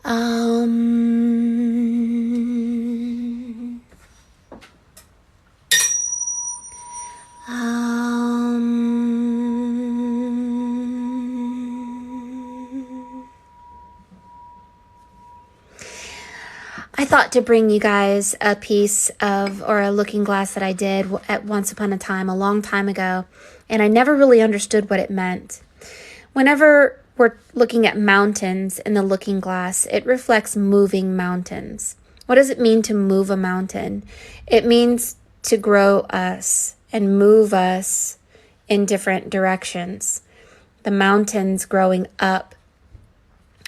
Um, I thought to bring you guys a piece of, or a looking glass that I did at once upon a time, a long time ago, and I never really understood what it meant. Whenever we're looking at mountains in the looking glass, it reflects moving mountains. What does it mean to move a mountain? It means to grow us and move us in different directions. The mountains growing up,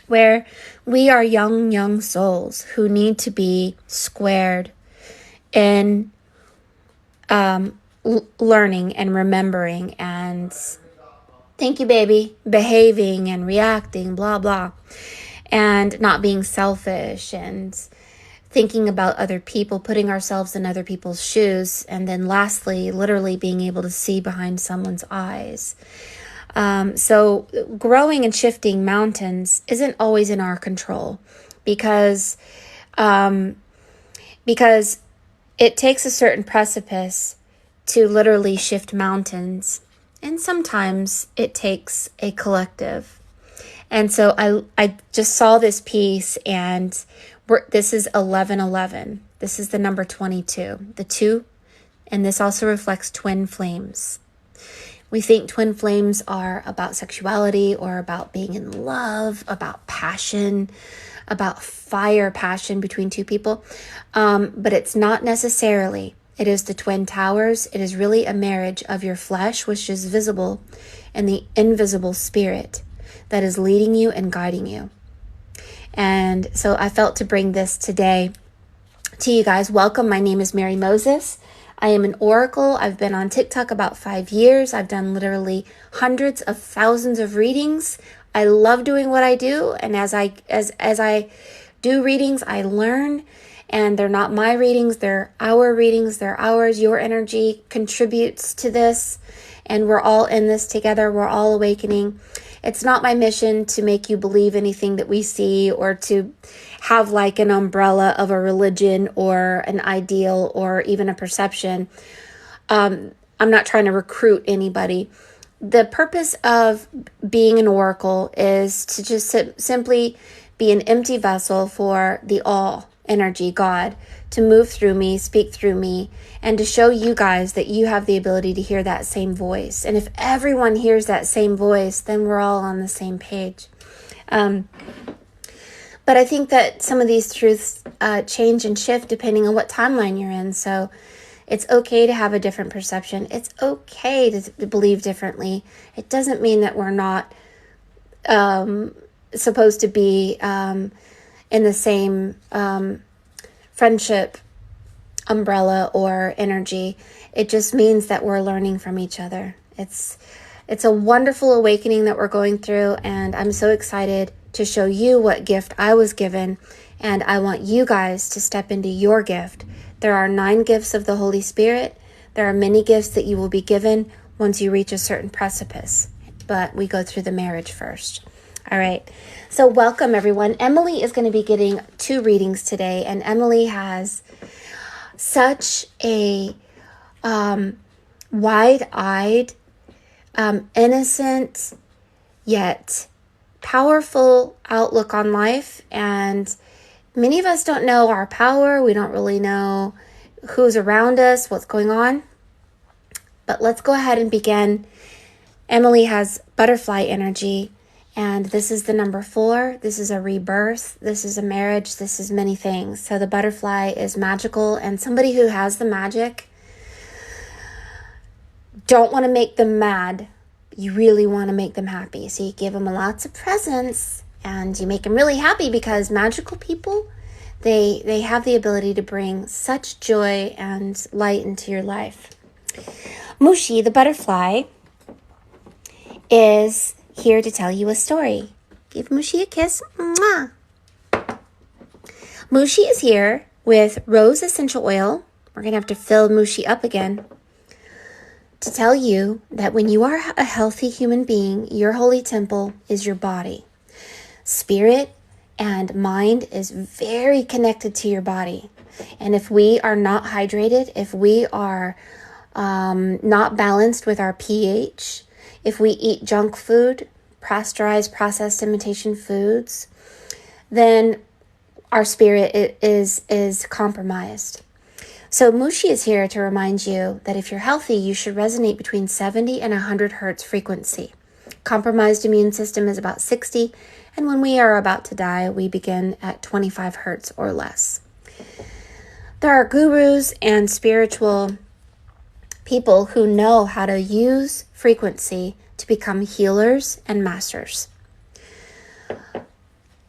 where we are young souls who need to be squared in learning and remembering and, thank you, baby, behaving and reacting, blah, blah, and not being selfish and thinking about other people, putting ourselves in other people's shoes, and then lastly, literally being able to see behind someone's eyes. So growing and shifting mountains isn't always in our control because it takes a certain precipice to literally shift mountains. And sometimes it takes a collective. And so I just saw this piece, and this is 1111. This is the number 22, the 2, and this also reflects twin flames. We think twin flames are about sexuality or about being in love, about passion, about fire passion between two people. But it's not necessarily. It is the twin towers. It is really a marriage of your flesh, which is visible, and the invisible spirit that is leading you and guiding you. And so I felt to bring this today to you guys. Welcome. My name is Mary Moses. I am an oracle. I've been on TikTok about 5 years. I've done literally hundreds of thousands of readings. I love doing what I do. And as I do readings, I learn. And they're not my readings. They're our readings. They're ours. Your energy contributes to this. And we're all in this together. We're all awakening. It's not my mission to make you believe anything that we see or to have like an umbrella of a religion or an ideal or even a perception. I'm not trying to recruit anybody. The purpose of being an oracle is to just simply be an empty vessel for the all energy, God, to move through me, speak through me, and to show you guys that you have the ability to hear that same voice. And if everyone hears that same voice, then we're all on the same page. But I think that some of these truths change and shift depending on what timeline you're in. So it's okay to have a different perception. It's okay to believe differently. It doesn't mean that we're not supposed to be in the same friendship umbrella or energy. It just means that we're learning from each other. It's a wonderful awakening that we're going through, and I'm so excited to show you what gift I was given, and I want you guys to step into your gift. There are 9 gifts of the Holy Spirit. There are many gifts that you will be given once you reach a certain precipice, but we go through the marriage first. All right, so welcome everyone. Emily is going to be getting 2 readings today, and Emily has such a wide-eyed, innocent, yet powerful outlook on life. And many of us don't know our power. We don't really know who's around us, what's going on. But let's go ahead and begin. Emily has butterfly energy. And this is the number 4. This is a rebirth. This is a marriage. This is many things. So the butterfly is magical, and somebody who has the magic, don't want to make them mad. You really want to make them happy. So you give them lots of presents and you make them really happy, because magical people, they have the ability to bring such joy and light into your life. Mushi, the butterfly, is here to tell you a story. Give Mushi a kiss. Mwah. Mushi is here with rose essential oil. We're going to have to fill Mushi up again to tell you that when you are a healthy human being, your holy temple is your body. Spirit and mind is very connected to your body. And if we are not hydrated, if we are not balanced with our pH, if we eat junk food, pasteurized, processed imitation foods, then our spirit is compromised. So Mushi is here to remind you that if you're healthy, you should resonate between 70 and 100 hertz frequency. Compromised immune system is about 60, and when we are about to die, we begin at 25 hertz or less. There are gurus and spiritual people who know how to use frequency to become healers and masters.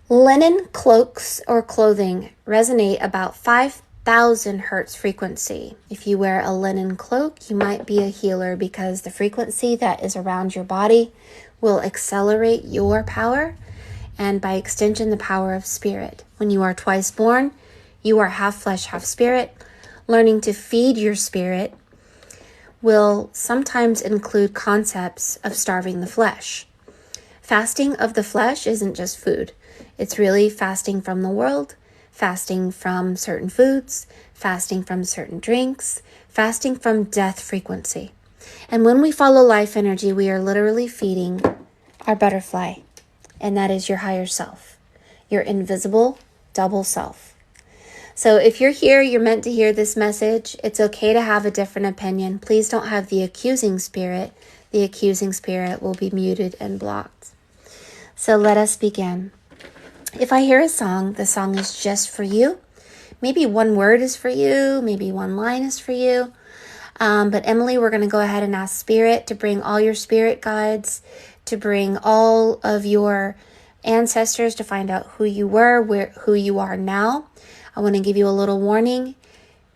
Linen cloaks or clothing resonate about 5,000 hertz frequency. If you wear a linen cloak, you might be a healer because the frequency that is around your body will accelerate your power and by extension the power of spirit. When you are twice born, you are half flesh, half spirit. Learning to feed your spirit will sometimes include concepts of starving the flesh. Fasting of the flesh isn't just food. It's really fasting from the world, fasting from certain foods, fasting from certain drinks, fasting from death frequency. And when we follow life energy, we are literally feeding our butterfly, and that is your higher self, your invisible double self. So if you're here, you're meant to hear this message. It's okay to have a different opinion. Please don't have the accusing spirit. The accusing spirit will be muted and blocked. So let us begin. If I hear a song, the song is just for you. Maybe one word is for you. Maybe one line is for you. But Emily, we're going to go ahead and ask Spirit to bring all your spirit guides, to bring all of your ancestors to find out who you were, who you are now. I want to give you a little warning.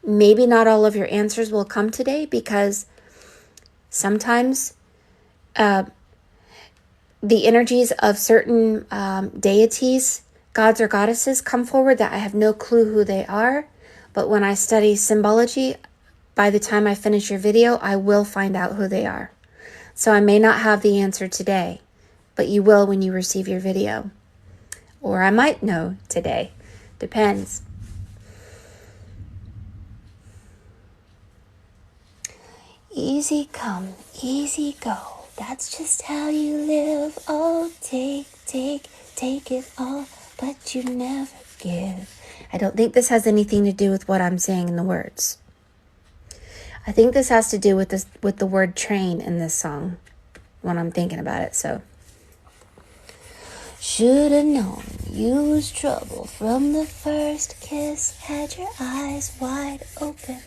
Maybe not all of your answers will come today because sometimes the energies of certain deities, gods or goddesses come forward that I have no clue who they are. But when I study symbology, by the time I finish your video, I will find out who they are. So I may not have the answer today, but you will when you receive your video. Or I might know today. Depends. Easy come, easy go. That's just how you live. Oh, take it all, but you never give. I don't think this has anything to do with what I'm saying in the words. I think this has to do with the word train in this song when I'm thinking about it. So, should've known you was trouble from the first kiss. Had your eyes wide open.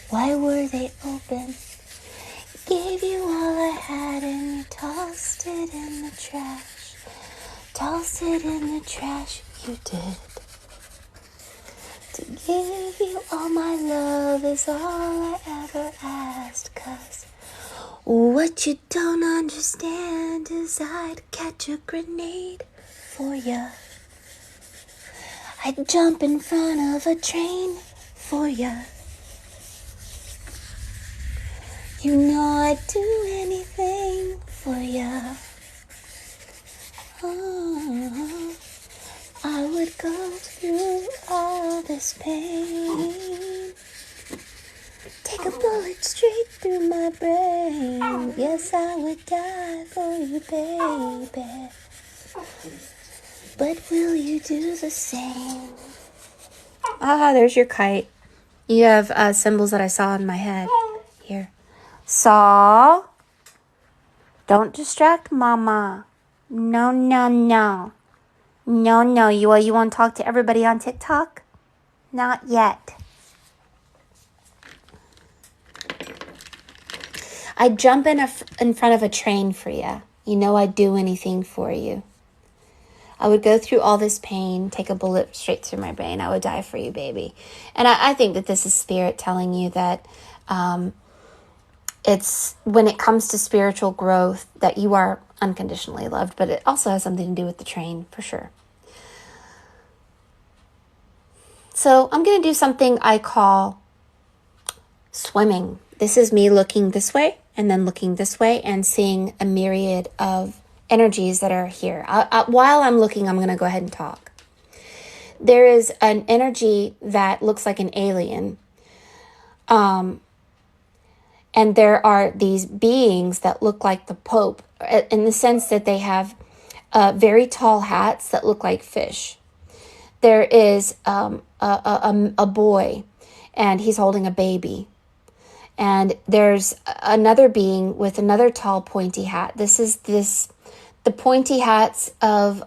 Why were they open? Gave you all I had and you tossed it in the trash. Tossed it in the trash, you did. To give you all my love is all I ever asked. 'Cause what you don't understand is I'd catch a grenade for ya. I'd jump in front of a train for ya. You know I'd do anything for ya. Oh, I would go through all this pain. Take a bullet straight through my brain. Yes, I would die for you, baby. But will you do the same? Ah, there's your kite. You have symbols that I saw in my head. Here. Saw. Don't distract Mama. No. No, you want to talk to everybody on TikTok? Not yet. I'd jump in front of a train for you. You know I'd do anything for you. I would go through all this pain, take a bullet straight through my brain. I would die for you, baby. And I think that this is Spirit telling you that it's when it comes to spiritual growth that you are unconditionally loved, but it also has something to do with the train for sure. So I'm going to do something I call swimming. This is me looking this way and then looking this way and seeing a myriad of energies that are here. While I'm looking, I'm going to go ahead and talk. there is an energy that looks like an alien. And there are these beings that look like the Pope, in the sense that they have very tall hats that look like fish. There is a boy, and he's holding a baby. And there's another being with another tall pointy hat. The pointy hats of,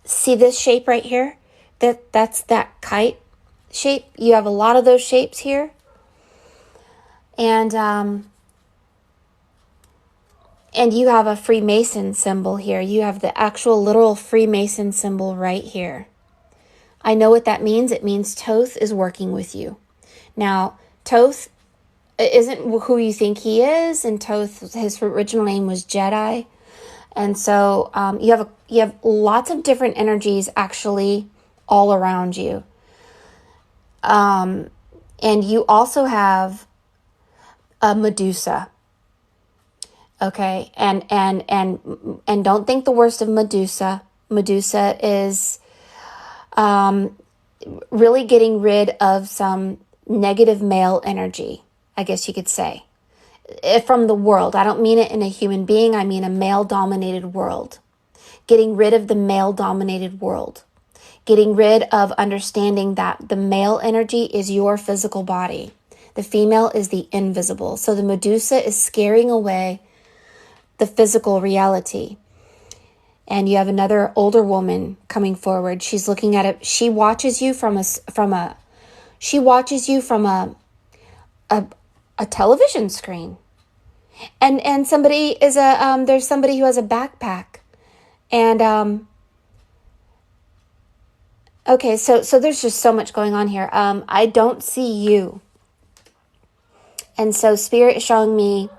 see this shape right here? That's that kite shape. You have a lot of those shapes here. And you have a Freemason symbol here. You have the actual literal Freemason symbol right here. I know what that means. It means Thoth is working with you. Now, Thoth isn't who you think he is, and Thoth, his original name was Jedi. And so you have lots of different energies actually all around you. And you also have a Medusa. Okay, and don't think the worst of Medusa. Medusa is really getting rid of some negative male energy, I guess you could say, from the world. I don't mean it in a human being. I mean a male-dominated world. Getting rid of the male-dominated world. Getting rid of understanding that the male energy is your physical body. The female is the invisible. So the Medusa is scaring away the physical reality. And you have another older woman coming forward. She's looking at it. She watches you from a television screen. And somebody is there's somebody who has a backpack. And okay, so there's just so much going on here. I don't see you. And so Spirit is showing me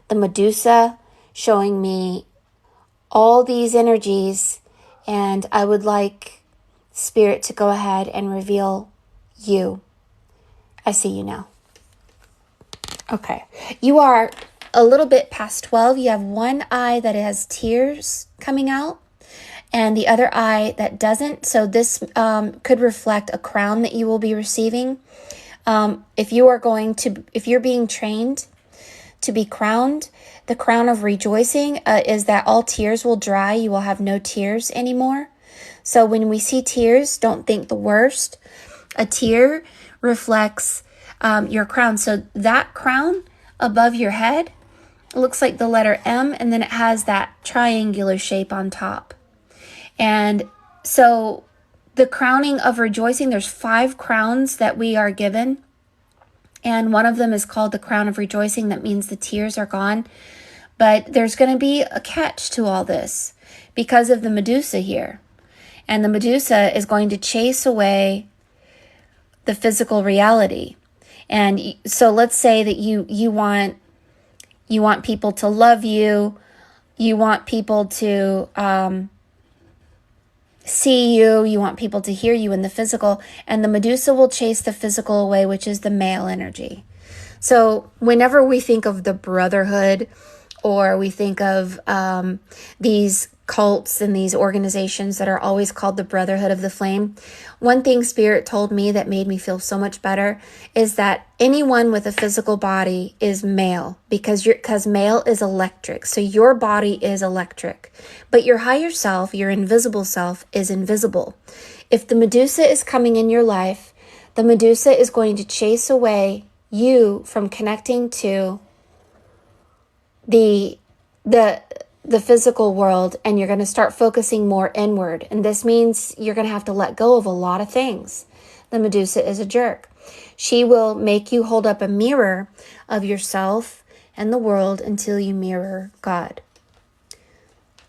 the Medusa, showing me all these energies, and I would like Spirit to go ahead and reveal you. I see you now. Okay. You are a little bit past 12. You have one eye that has tears coming out and the other eye that doesn't. So this could reflect a crown that you will be receiving. If you're being trained to be crowned, the crown of rejoicing is that all tears will dry. You will have no tears anymore. So when we see tears, don't think the worst. A tear reflects your crown. So that crown above your head looks like the letter M, and then it has that triangular shape on top. And so the crowning of rejoicing, there's 5 crowns that we are given. And one of them is called the crown of rejoicing. That means the tears are gone. But there's going to be a catch to all this because of the Medusa here. And the Medusa is going to chase away the physical reality. And so let's say that you want people to love you. You want people to see you. You want people to hear you in the physical. And the Medusa will chase the physical away, which is the male energy. So whenever we think of the brotherhood, or we think of these cults and these organizations that are always called the Brotherhood of the Flame, one thing Spirit told me that made me feel so much better is that anyone with a physical body is male, because male is electric. So your body is electric, but your higher self, your invisible self, is invisible. If the Medusa is coming in your life, the Medusa is going to chase away you from connecting to the physical world, and you're going to start focusing more inward. And this means you're going to have to let go of a lot of things. The Medusa is a jerk. She will make you hold up a mirror of yourself and the world until you mirror God.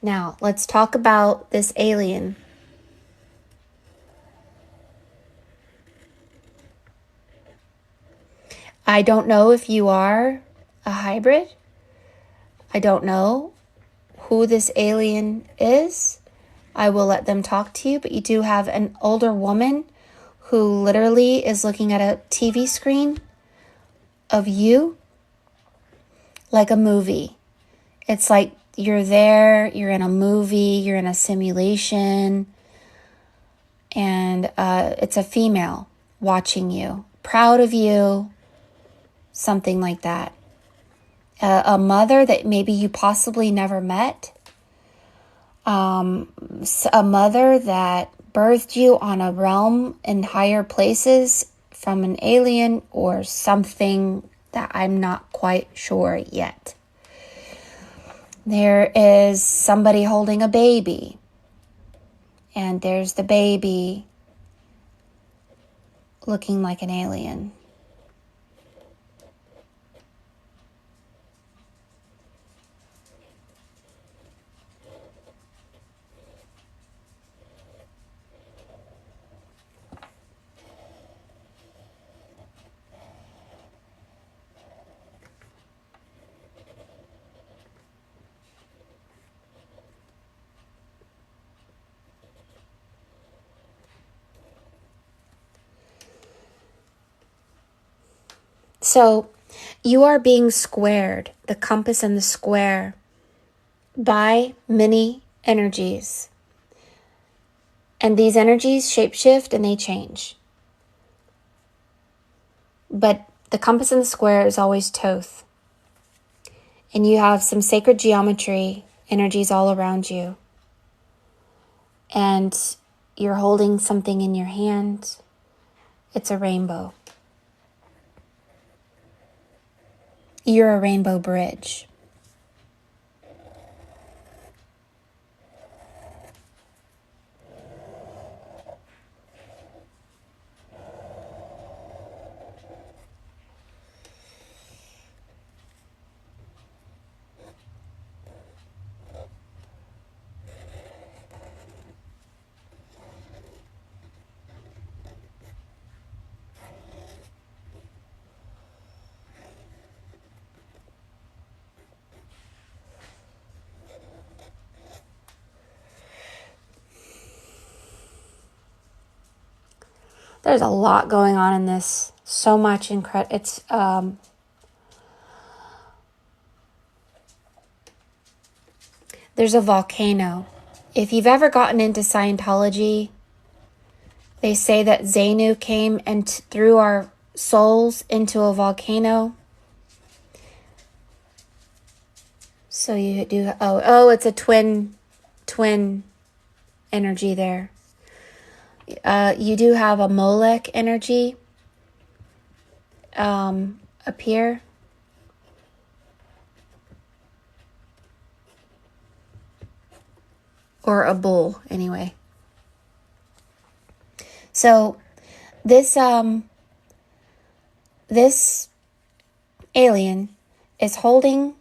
Now, let's talk about this alien. I don't know if you are a hybrid. I don't know who this alien is. I will let them talk to you, but you do have an older woman who literally is looking at a TV screen of you like a movie. It's like you're there, you're in a movie, you're in a simulation. And it's a female watching you, proud of you, something like that. A mother that maybe you possibly never met. A mother that birthed you on a realm in higher places from an alien or something that I'm not quite sure yet. There is somebody holding a baby, and there's the baby looking like an alien. So you are being squared, the compass and the square, by many energies. And these energies shapeshift and they change. But the compass and the square is always Thoth. And you have some sacred geometry energies all around you. And you're holding something in your hand. It's a rainbow. You're a rainbow bridge. There's a lot going on in this. So much it's there's a volcano. If you've ever gotten into Scientology, they say that Xenu came and threw our souls into a volcano. So you do, it's a twin energy there. You do have a Molech energy appear. Or a bull, anyway. So this alien is holding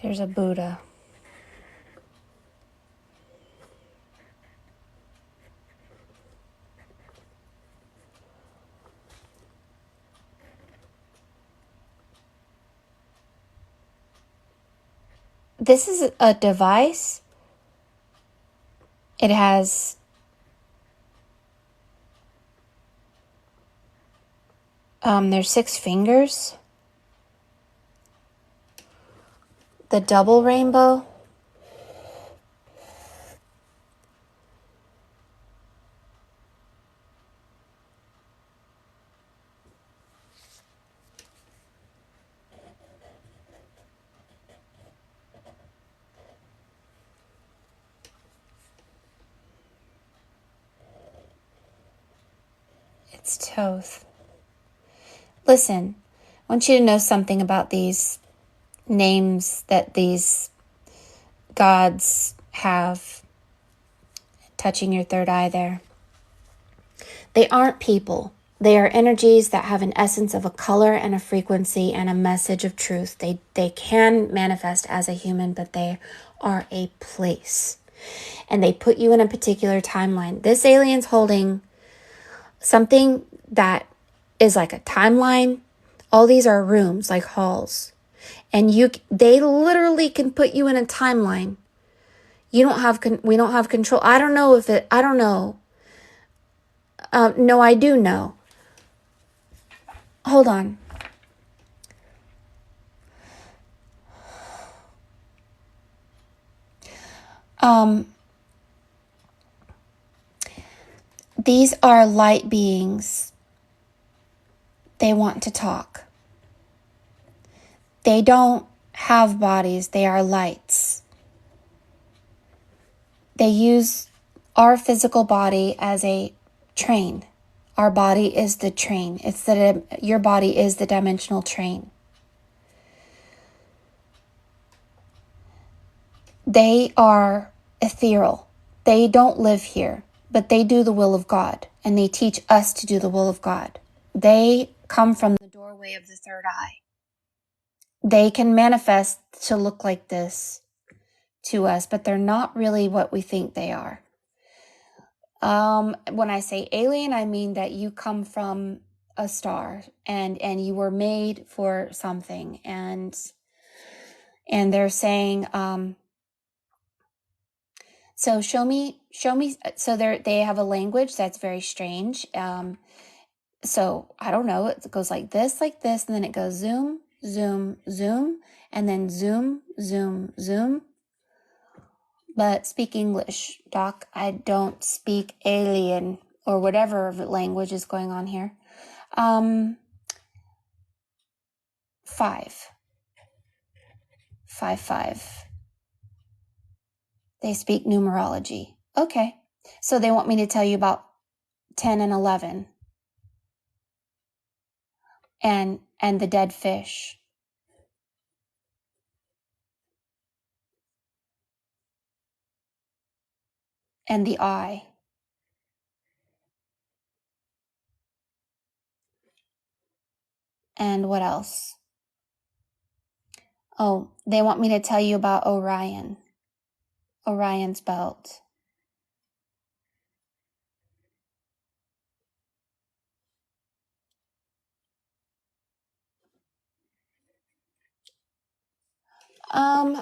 there's a Buddha. This is a device. It has there's 6 fingers. The double rainbow. It's Thoth. Listen, I want you to know something about these names that these gods have. Touching your third eye there. They aren't people. They are energies that have an essence of a color and a frequency and a message of truth. They can manifest as a human, but they are a place. And they put you in a particular timeline. This alien's holding something that is like a timeline. All these are rooms, like halls. And they literally can put you in a timeline. We don't have control. I don't know. No, I do know. Hold on. These are light beings. They want to talk. They don't have bodies. They are lights. They use our physical body as a train. Our body is the train. Your body is the dimensional train. They are ethereal. They don't live here, but they do the will of God, and they teach us to do the will of God. They come from the doorway of the third eye. They can manifest to look like this to us, but they're not really what we think they are. When I say alien, I mean that you come from a star and you were made for something, and they're saying, so show me, so they have a language that's very strange. So I don't know, it goes like this, and then it goes zoom, zoom, zoom, and then zoom, zoom, zoom. But speak English, Doc. I don't speak alien or whatever language is going on here. 5. 5, 5. They speak numerology. Okay. So they want me to tell you about 10 and 11 and the dead fish. And the eye. And what else? Oh, they want me to tell you about Orion's belt.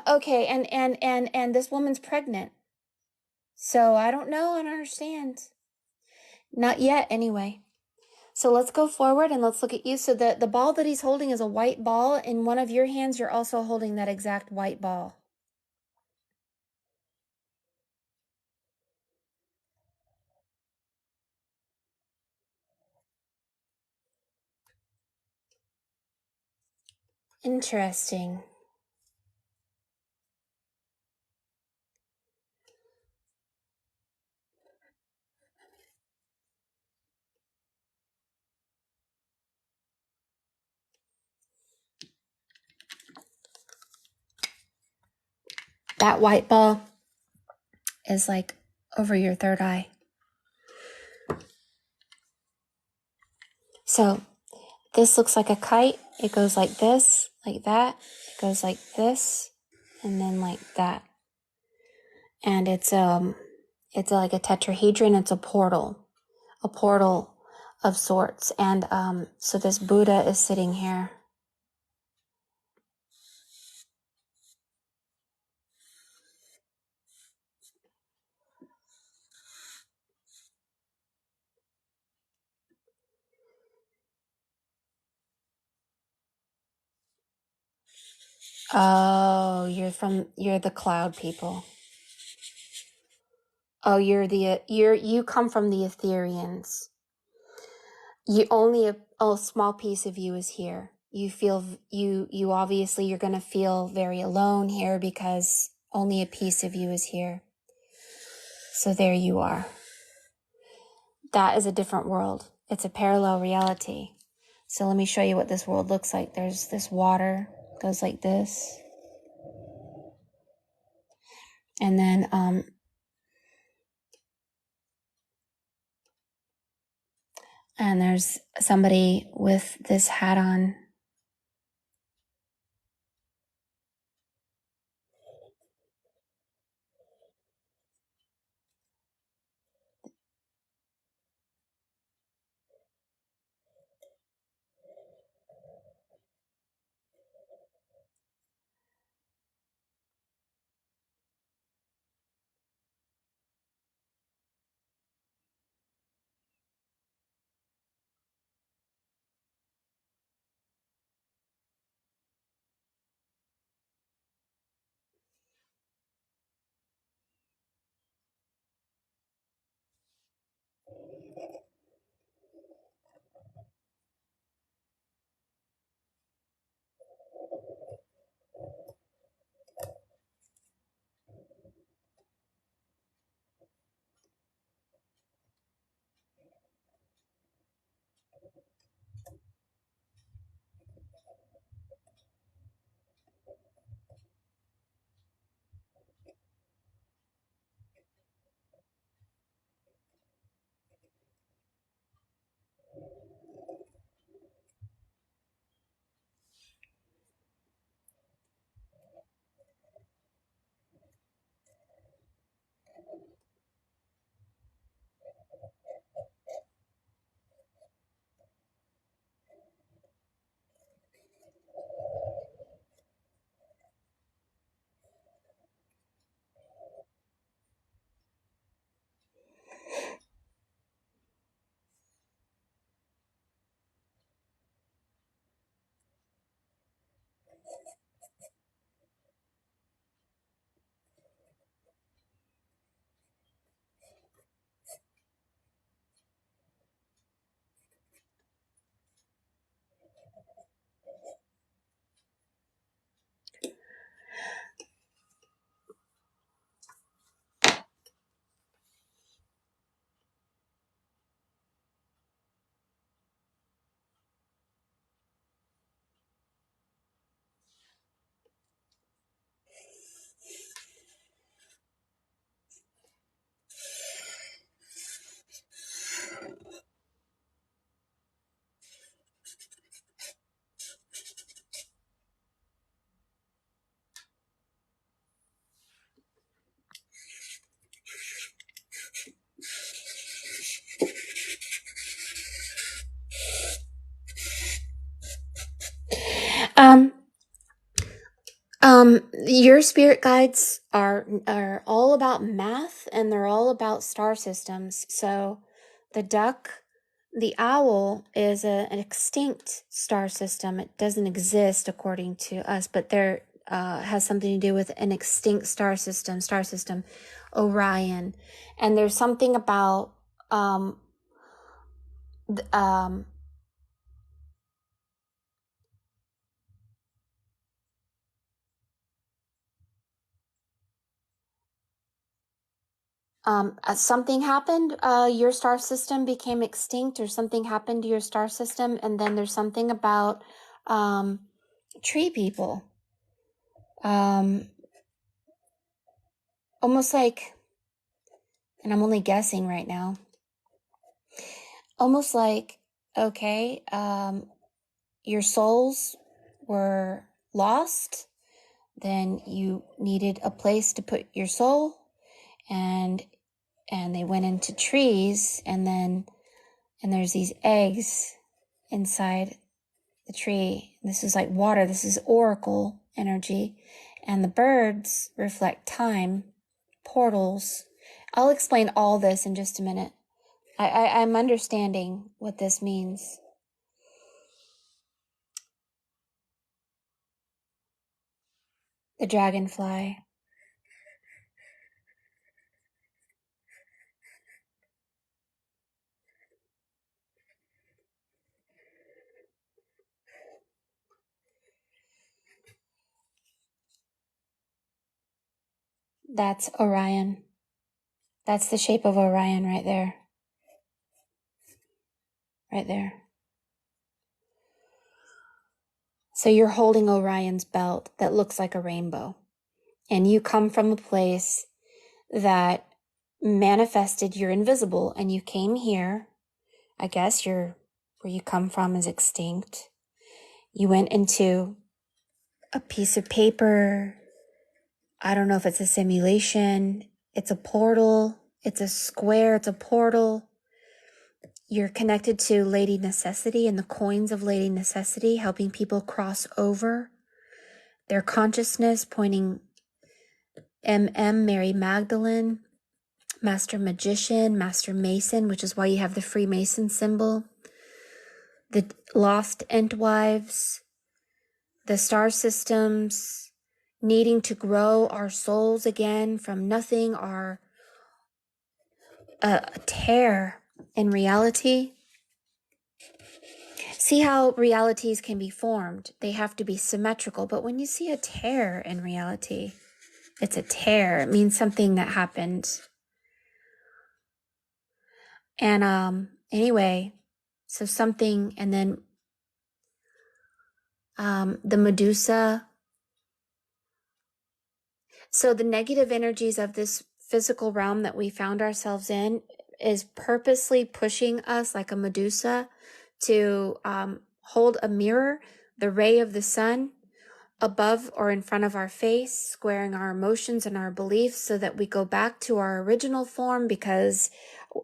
Okay, and this woman's pregnant. So I don't know, I don't understand. Not yet, anyway. So let's go forward and let's look at you. So the ball that he's holding is a white ball. In one of your hands, you're also holding that exact white ball. Interesting. That white ball is like over your third eye. So this looks like a kite. It goes like this, like that. It goes like this, and then like that. And it's like a tetrahedron. It's a portal of sorts. And so this Buddha is sitting here. Oh, you're the cloud people. Oh, you come from the Etherians. You only a small piece of you is here. You obviously you're going to feel very alone here because only a piece of you is here. So there you are. That is a different world. It's a parallel reality. So let me show you what this world looks like. There's this water, goes like this. And then and there's somebody with this hat on. Um, your spirit guides are all about math and they're all about star systems. So the duck, the owl is an extinct star system. It doesn't exist according to us, but there has something to do with an extinct star system, Orion. And there's something about um, th- um, something happened, your star system became extinct, or something happened to your star system, and then there's something about um, tree people. Um, Almost like, and I'm only guessing right now, almost like, okay, your souls were lost, then you needed a place to put your soul, and they went into trees, and there's these eggs inside the tree. This is like water. This is oracle energy. And the birds reflect time, portals. I'll explain all this in just a minute. I'm understanding what this means. The dragonfly. That's Orion. That's the shape of Orion right there. Right there. So you're holding Orion's belt that looks like a rainbow. And you come from a place that manifested you're invisible, and you came here. I guess where you come from is extinct. You went into a piece of paper. I don't know if it's a simulation. It's a portal. It's a square. It's a portal. You're connected to Lady Necessity and the coins of Lady Necessity, helping people cross over. Their consciousness pointing Mary Magdalene, Master Magician, Master Mason, which is why you have the Freemason symbol, the lost Entwives, the star systems, needing to grow our souls again from nothing, are a tear in reality. See how realities can be formed. They have to be symmetrical, but when you see a tear in reality, it's a tear. It means something that happened. And anyway, so something, and then the Medusa. So the negative energies of this physical realm that we found ourselves in is purposely pushing us like a Medusa to hold a mirror, the ray of the sun, above or in front of our face, squaring our emotions and our beliefs so that we go back to our original form because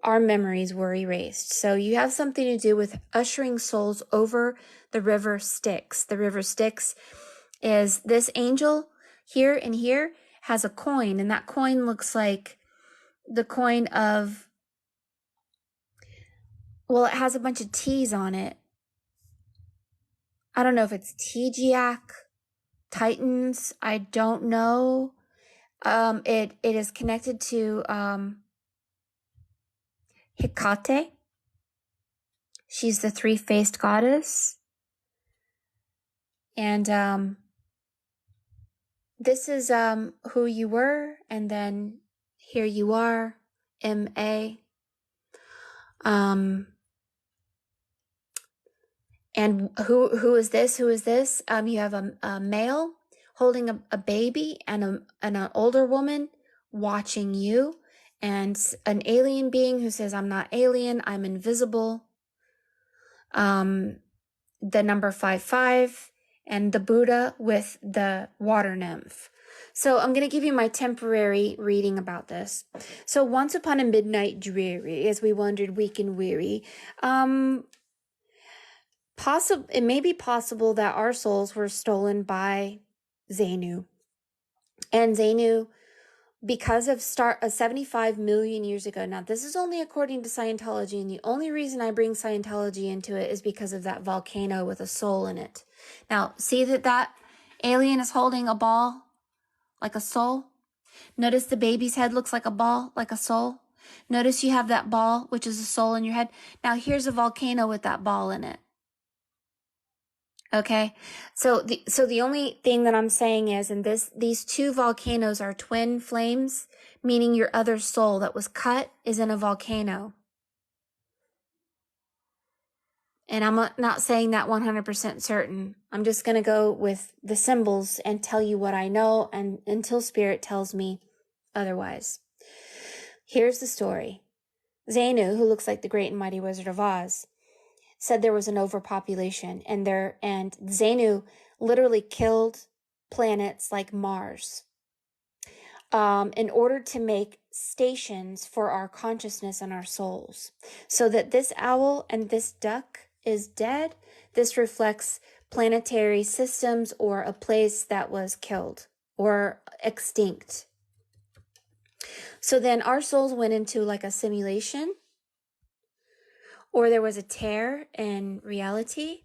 our memories were erased. So you have something to do with ushering souls over the river Styx. The river Styx is this angel here, and here has a coin, and that coin looks like the coin of, well, it has a bunch of T's on it. I don't know if it's Tegiac, Titans, I don't know. It is connected to Hecate. She's the three-faced goddess. And this is who you were, and then here you are, M.A. And who is this? Who is this? You have a male holding a baby, and an older woman watching you, and an alien being who says, "I'm not alien, I'm invisible." The number 55, and the Buddha with the water nymph. So I'm going to give you my temporary reading about this. So once upon a midnight dreary, as we wandered weak and weary, It may be possible that our souls were stolen by Xenu. And Xenu, because of 75 million years ago. Now, this is only according to Scientology, and the only reason I bring Scientology into it is because of that volcano with a soul in it. Now, see that alien is holding a ball like a soul? Notice the baby's head looks like a ball, like a soul. Notice you have that ball, which is a soul in your head. Now, here's a volcano with that ball in it. Okay, so the only thing that I'm saying is, these two volcanoes are twin flames, meaning your other soul that was cut is in a volcano. And I'm not saying that 100% certain. I'm just going to go with the symbols and tell you what I know, and until Spirit tells me otherwise. Here's the story. Xenu, who looks like the great and mighty Wizard of Oz, said there was an overpopulation, and Xenu literally killed planets like Mars in order to make stations for our consciousness and our souls. So that this owl and this duck is dead. This reflects planetary systems or a place that was killed or extinct. So then our souls went into like a simulation, or there was a tear in reality.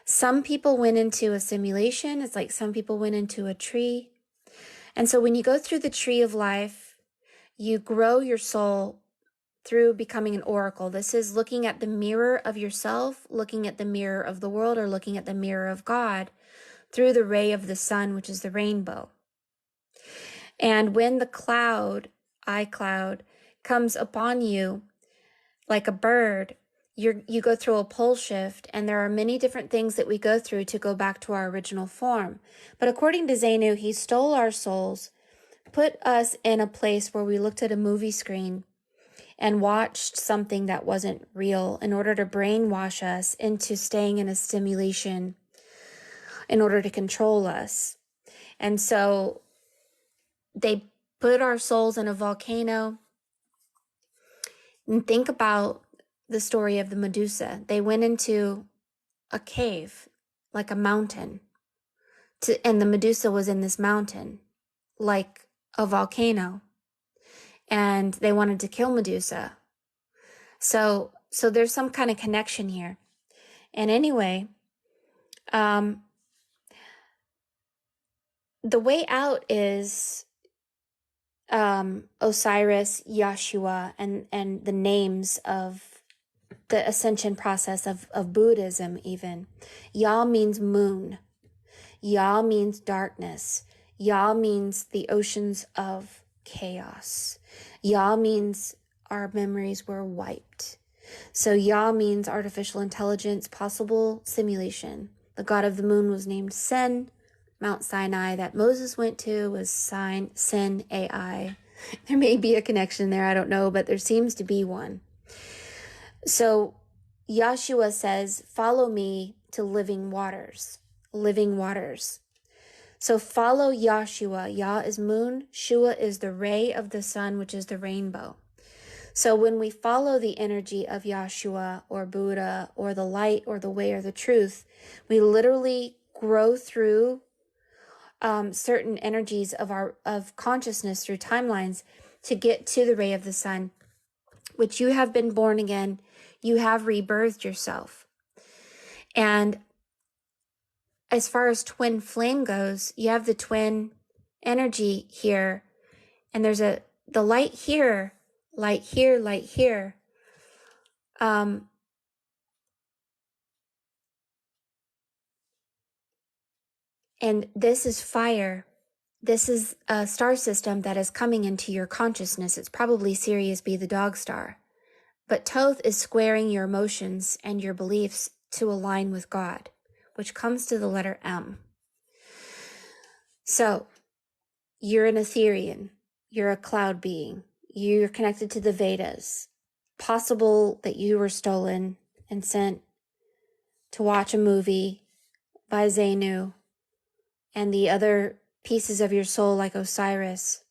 Some people went into a simulation. It's like some people went into a tree. And so when you go through the tree of life, you grow your soul through becoming an oracle. This is looking at the mirror of yourself, looking at the mirror of the world, or looking at the mirror of God through the ray of the sun, which is the rainbow. And when the iCloud, comes upon you, like a bird, you go through a pole shift, and there are many different things that we go through to go back to our original form. But according to Xenu, he stole our souls, put us in a place where we looked at a movie screen and watched something that wasn't real in order to brainwash us into staying in a simulation in order to control us. And so they put our souls in a volcano. And think about the story of the Medusa. They went into a cave, like a mountain, and the Medusa was in this mountain, like a volcano, and they wanted to kill Medusa. So there's some kind of connection here. And anyway, the way out is Osiris, Yeshua, and the names of the ascension process of Buddhism even. Yah means moon. Yah means darkness. Yah means the oceans of chaos. Yah means our memories were wiped. So Yah means artificial intelligence, possible simulation. The god of the moon was named Sen. Mount Sinai that Moses went to was Sin AI. There may be a connection there, I don't know, but there seems to be one. So Yeshua says, follow me to living waters. Living waters. So follow Yeshua. Yah is moon. Shua is the ray of the sun, which is the rainbow. So when we follow the energy of Yeshua or Buddha or the light or the way or the truth, we literally grow through certain energies of consciousness through timelines to get to the ray of the sun, which you have been born again. You have rebirthed yourself. And as far as twin flame goes, you have the twin energy here, and there's the light here, light here, light here. And this is fire. This is a star system that is coming into your consciousness. It's probably Sirius B, the dog star. But Thoth is squaring your emotions and your beliefs to align with God, which comes to the letter M. So you're an Etherean. You're a cloud being. You're connected to the Vedas. Possible that you were stolen and sent to watch a movie by Xenu, and the other pieces of your soul, like Osiris,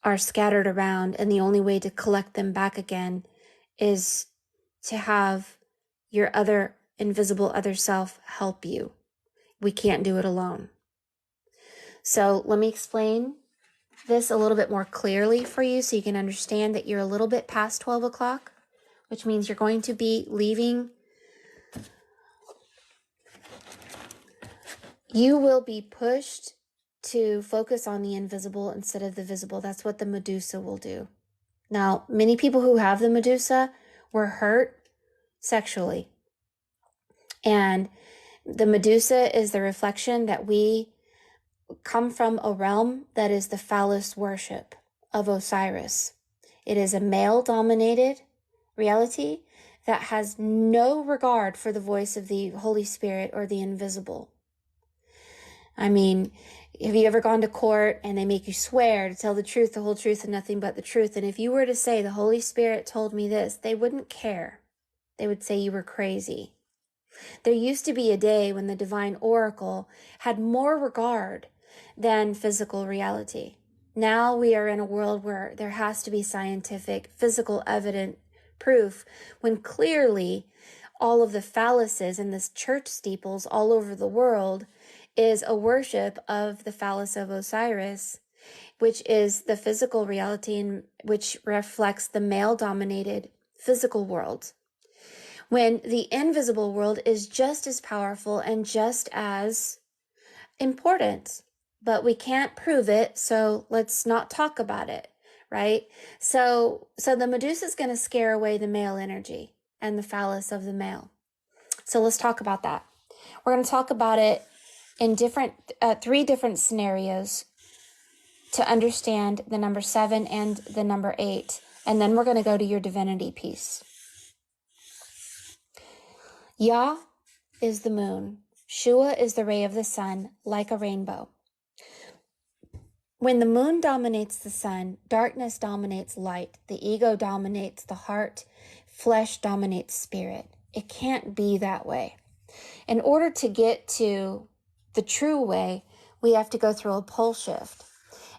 are scattered around, and the only way to collect them back again is to have your other invisible other self help you. We can't do it alone. So let me explain this a little bit more clearly for you so you can understand that you're a little bit past 12 o'clock, which means you're going to be leaving. You will be pushed to focus on the invisible instead of the visible. That's what the Medusa will do. Now, many people who have the Medusa were hurt sexually. And the Medusa is the reflection that we come from a realm that is the phallus worship of Osiris. It is a male-dominated reality that has no regard for the voice of the Holy Spirit or the invisible. I mean, have you ever gone to court and they make you swear to tell the truth, the whole truth, and nothing but the truth? And if you were to say, the Holy Spirit told me this, they wouldn't care. They would say you were crazy. There used to be a day when the divine oracle had more regard than physical reality. Now we are in a world where there has to be scientific, physical, evident proof, when clearly all of the phalluses in this church steeples all over the world is a worship of the phallus of Osiris, which is the physical reality and which reflects the male-dominated physical world. When the invisible world is just as powerful and just as important, but we can't prove it, so let's not talk about it, right? So the Medusa is going to scare away the male energy and the phallus of the male. So let's talk about that. We're going to talk about it in three different scenarios to understand the number 7 and the number 8. And then we're going to go to your divinity piece. Yah is the moon. Shua is the ray of the sun, like a rainbow. When the moon dominates the sun, darkness dominates light. The ego dominates the heart. Flesh dominates spirit. It can't be that way. In order to get to the true way, we have to go through a pole shift.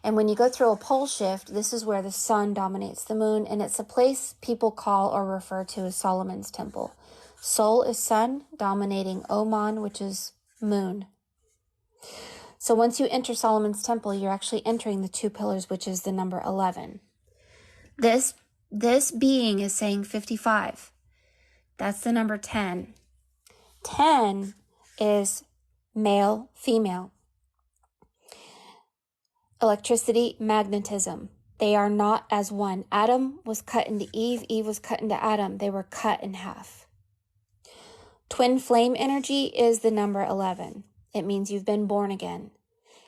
And when you go through a pole shift, this is where the sun dominates the moon, and it's a place people call or refer to as Solomon's temple. Sol is sun, dominating Oman, which is moon. So once you enter Solomon's temple, you're actually entering the 2 pillars, which is the number 11. This being is saying 55. That's the number 10. 10 is male, female. Electricity, magnetism. They are not as one. Adam was cut into Eve. Eve was cut into Adam. They were cut in half. Twin flame energy is the number 11. It means you've been born again.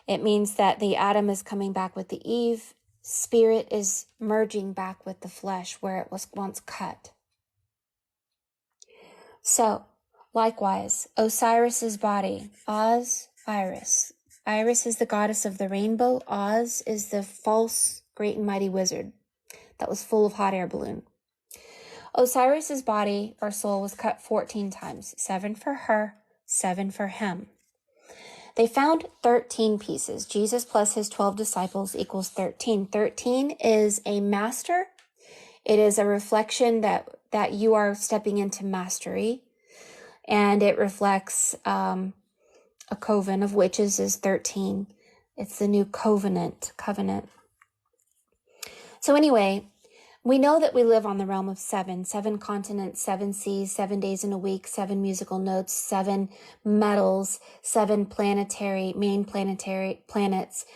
It means that the Adam is coming back with the Eve. Spirit is merging back with the flesh where it was once cut. So, likewise, Osiris's body, Oz, Iris. Iris is the goddess of the rainbow. Oz is the false great and mighty wizard that was full of hot air balloon. Osiris's body or soul was cut 14 times, 7 for her, 7 for him. They found 13 pieces. Jesus plus his 12 disciples equals 13. 13 is a master. It is a reflection that you are stepping into mastery. And it reflects a coven of witches is 13. It's the new covenant. So anyway, we know that we live on the realm of 7 continents, 7 seas, 7 days in a week, 7 musical notes, 7 metals, 7 main planetary planets,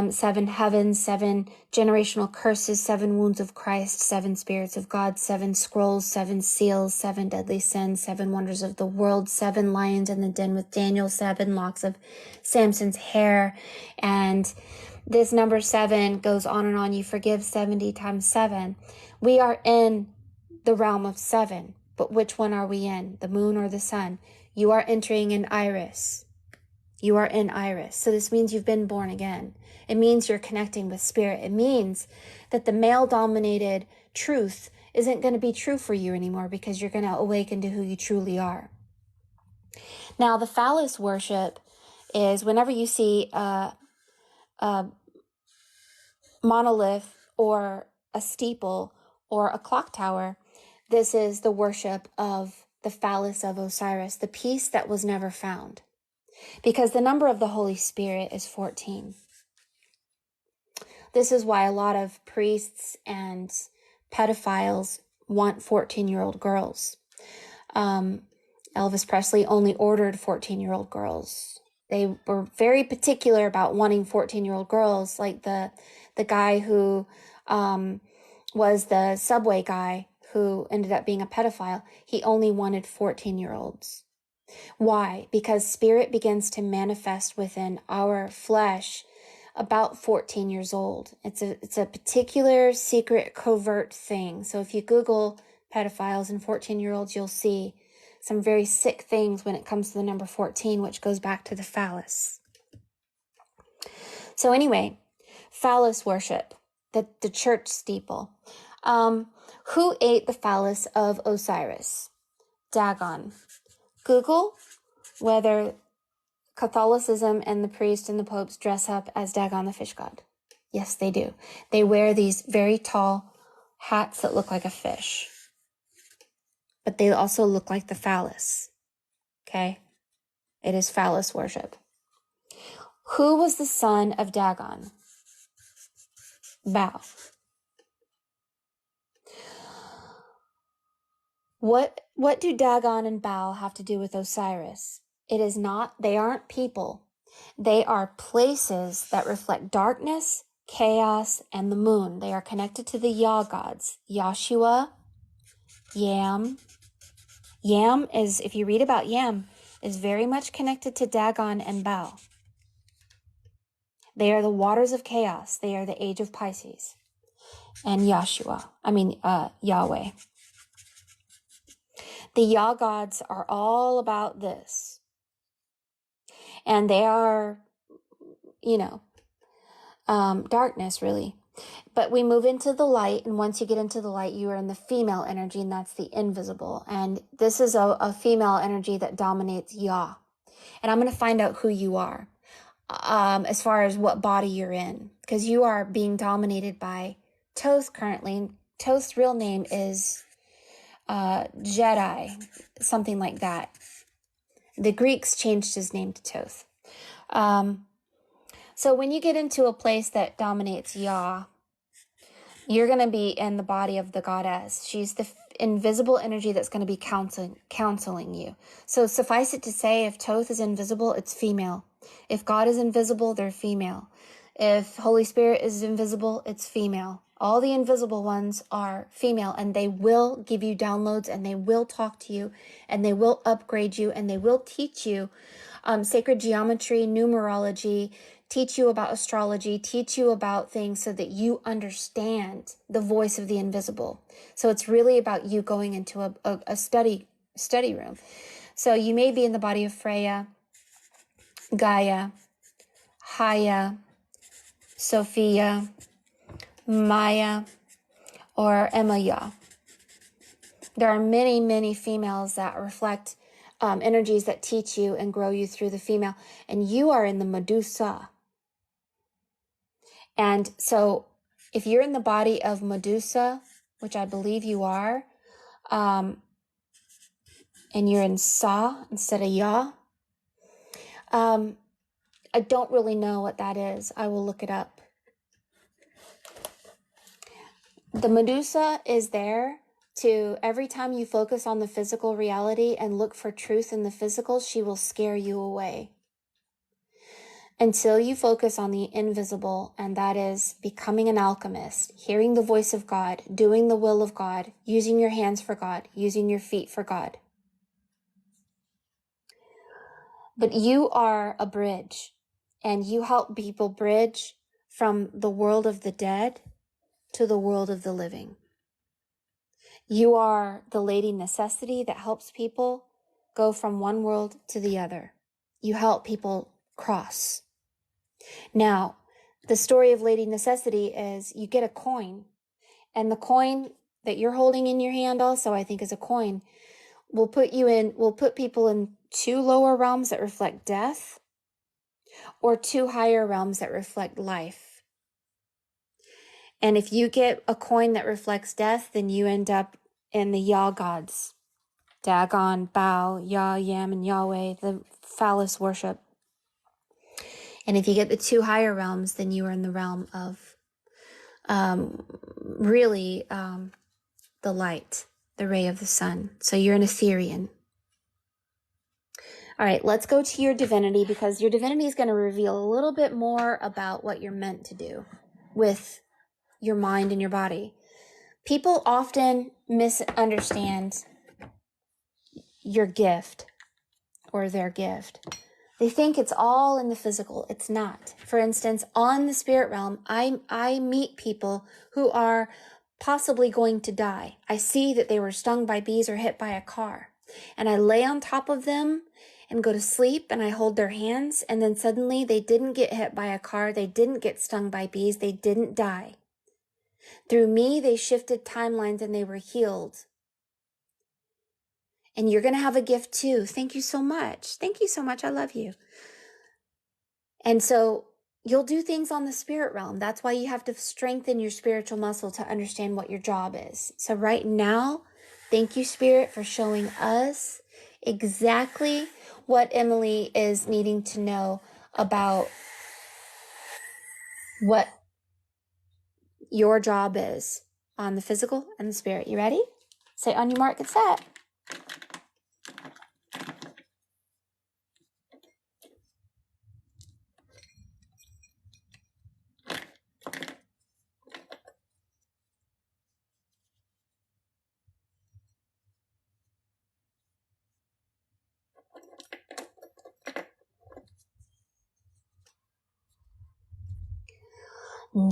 7 heavens, 7 generational curses, 7 wounds of Christ, 7 spirits of God, 7 scrolls, 7 seals, 7 deadly sins, 7 wonders of the world, 7 lions in the den with Daniel, 7 locks of Samson's hair, and this number 7 goes on and on. You forgive 70 times 7. We are in the realm of 7, but which one are we in? The moon or the sun? You are entering an Iris. You are in Iris. So this means you've been born again. It means you're connecting with spirit. It means that the male-dominated truth isn't going to be true for you anymore because you're going to awaken to who you truly are. Now, the phallus worship is whenever you see a monolith or a steeple or a clock tower, this is the worship of the phallus of Osiris, the piece that was never found. Because the number of the Holy Spirit is 14. This is why a lot of priests and pedophiles want 14-year-old girls. Elvis Presley only ordered 14-year-old girls. They were very particular about wanting 14-year-old girls, like the guy who was the subway guy who ended up being a pedophile. He only wanted 14-year-olds. Why? Because spirit begins to manifest within our flesh about 14 years old. It's a particular secret covert thing. So if you Google pedophiles and 14-year-olds, you'll see some very sick things when it comes to the number 14, which goes back to the phallus. So anyway, phallus worship, the church steeple. Who ate the phallus of Osiris? Dagon. Google whether Catholicism and the priest and the popes dress up as Dagon the fish god. Yes, they do. They wear these very tall hats that look like a fish. But they also look like the phallus. Okay? It is phallus worship. Who was the son of Dagon? Baal. What do Dagon and Baal have to do with Osiris? It is not, they aren't people. They are places that reflect darkness, chaos, and the moon. They are connected to the Yah gods. Yahshua, Yam. Yam is, if you read about Yam, is very much connected to Dagon and Baal. They are the waters of chaos. They are the age of Pisces. And Yahweh. The Yah gods are all about this. And they are, darkness, really. But we move into the light, and once you get into the light, you are in the female energy, and that's the invisible. And this is a female energy that dominates Yah. And I'm going to find out who you are, as far as what body you're in, because you are being dominated by Thoth currently. Thoth's real name is Jedi, something like that. The Greeks changed his name to Thoth. So when you get into a place that dominates Yah, you're going to be in the body of the goddess. She's the invisible energy that's going to be counseling you. So suffice it to say, if Thoth is invisible, it's female. If God is invisible, they're female. If Holy Spirit is invisible, it's female. All the invisible ones are female, and they will give you downloads, and they will talk to you, and they will upgrade you, and they will teach you sacred geometry, numerology, teach you about astrology, teach you about things so that you understand the voice of the invisible. So it's really about you going into a study room. So you may be in the body of Freya, Gaia, Haya, Sophia, Maya, or Emaya. There are many, many females that reflect energies that teach you and grow you through the female. And you are in the Medusa. And so if you're in the body of Medusa, which I believe you are, and you're in Sa instead of Yah, I don't really know what that is. I will look it up. The Medusa is there to, every time you focus on the physical reality and look for truth in the physical, she will scare you away. Until you focus on the invisible, and that is becoming an alchemist, hearing the voice of God, doing the will of God, using your hands for God, using your feet for God. But you are a bridge, and you help people bridge from the world of the dead to the world of the living. You are the Lady Necessity that helps people go from one world to the other. You help people cross. Now, the story of Lady Necessity is you get a coin, and the coin that you're holding in your hand also, I think, is a coin. Will put people in 2 lower realms that reflect death, or 2 higher realms that reflect life. And if you get a coin that reflects death, then you end up in the Yah gods. Dagon, Baal, Yah, Yam, and Yahweh, the phallus worship. And if you get the 2 higher realms, then you are in the realm of really the light, the ray of the sun. So you're an Etherean. All right, let's go to your divinity, because your divinity is going to reveal a little bit more about what you're meant to do with your mind and your body. People often misunderstand your gift or their gift. They think it's all in the physical. It's not. For instance, on the spirit realm, I meet people who are possibly going to die. I see that they were stung by bees or hit by a car. And I lay on top of them and go to sleep, and I hold their hands, and then suddenly they didn't get hit by a car. They didn't get stung by bees. They didn't die. Through me, they shifted timelines and they were healed. And you're going to have a gift too. Thank you so much. Thank you so much. I love you. And so you'll do things on the spirit realm. That's why you have to strengthen your spiritual muscle to understand what your job is. So right now, thank you, Spirit, for showing us exactly what Emily is needing to know about what your job is on the physical and the spirit. You ready? Say on your mark, get set.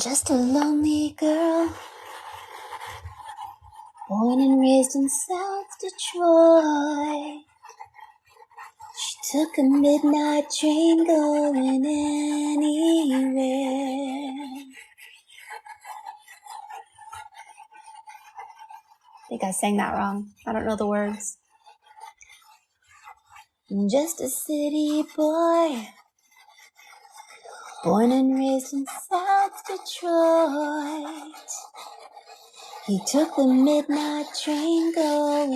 Just a lonely girl, born and raised in South Detroit. She took a midnight train going anywhere. I think I sang that wrong. I don't know the words. Just a city boy, born and raised in South Detroit. He took the midnight train going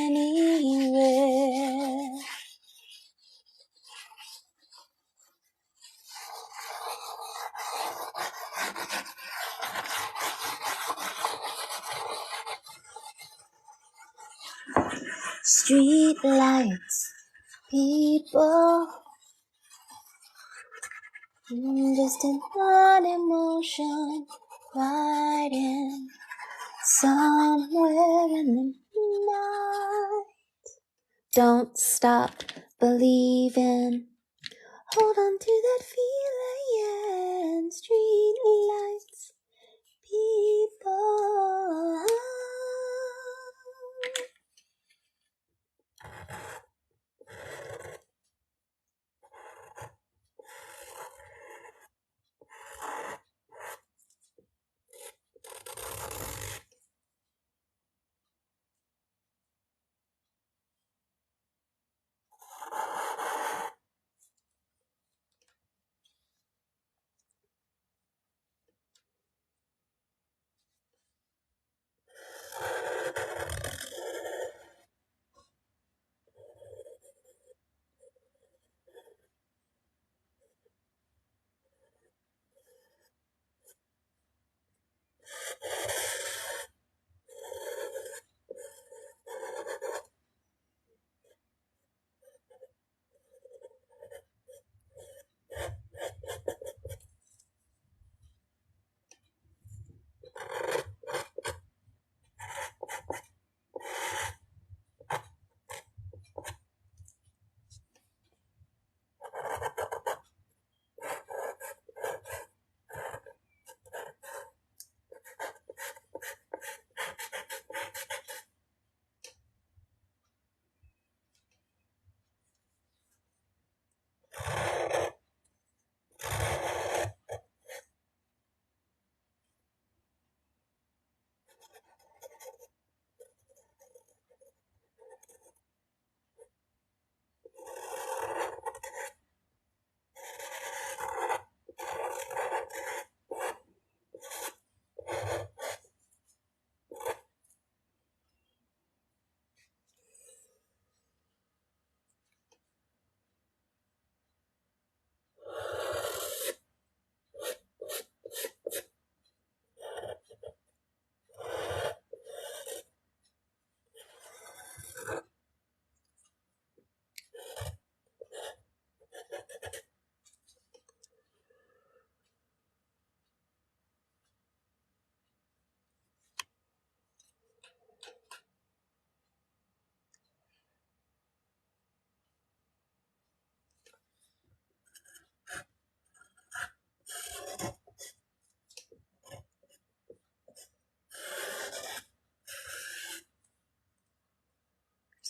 anywhere. Street lights, people, just an odd emotion, riding somewhere in the night. Don't stop believing. Hold on to that feeling. Street lights, people.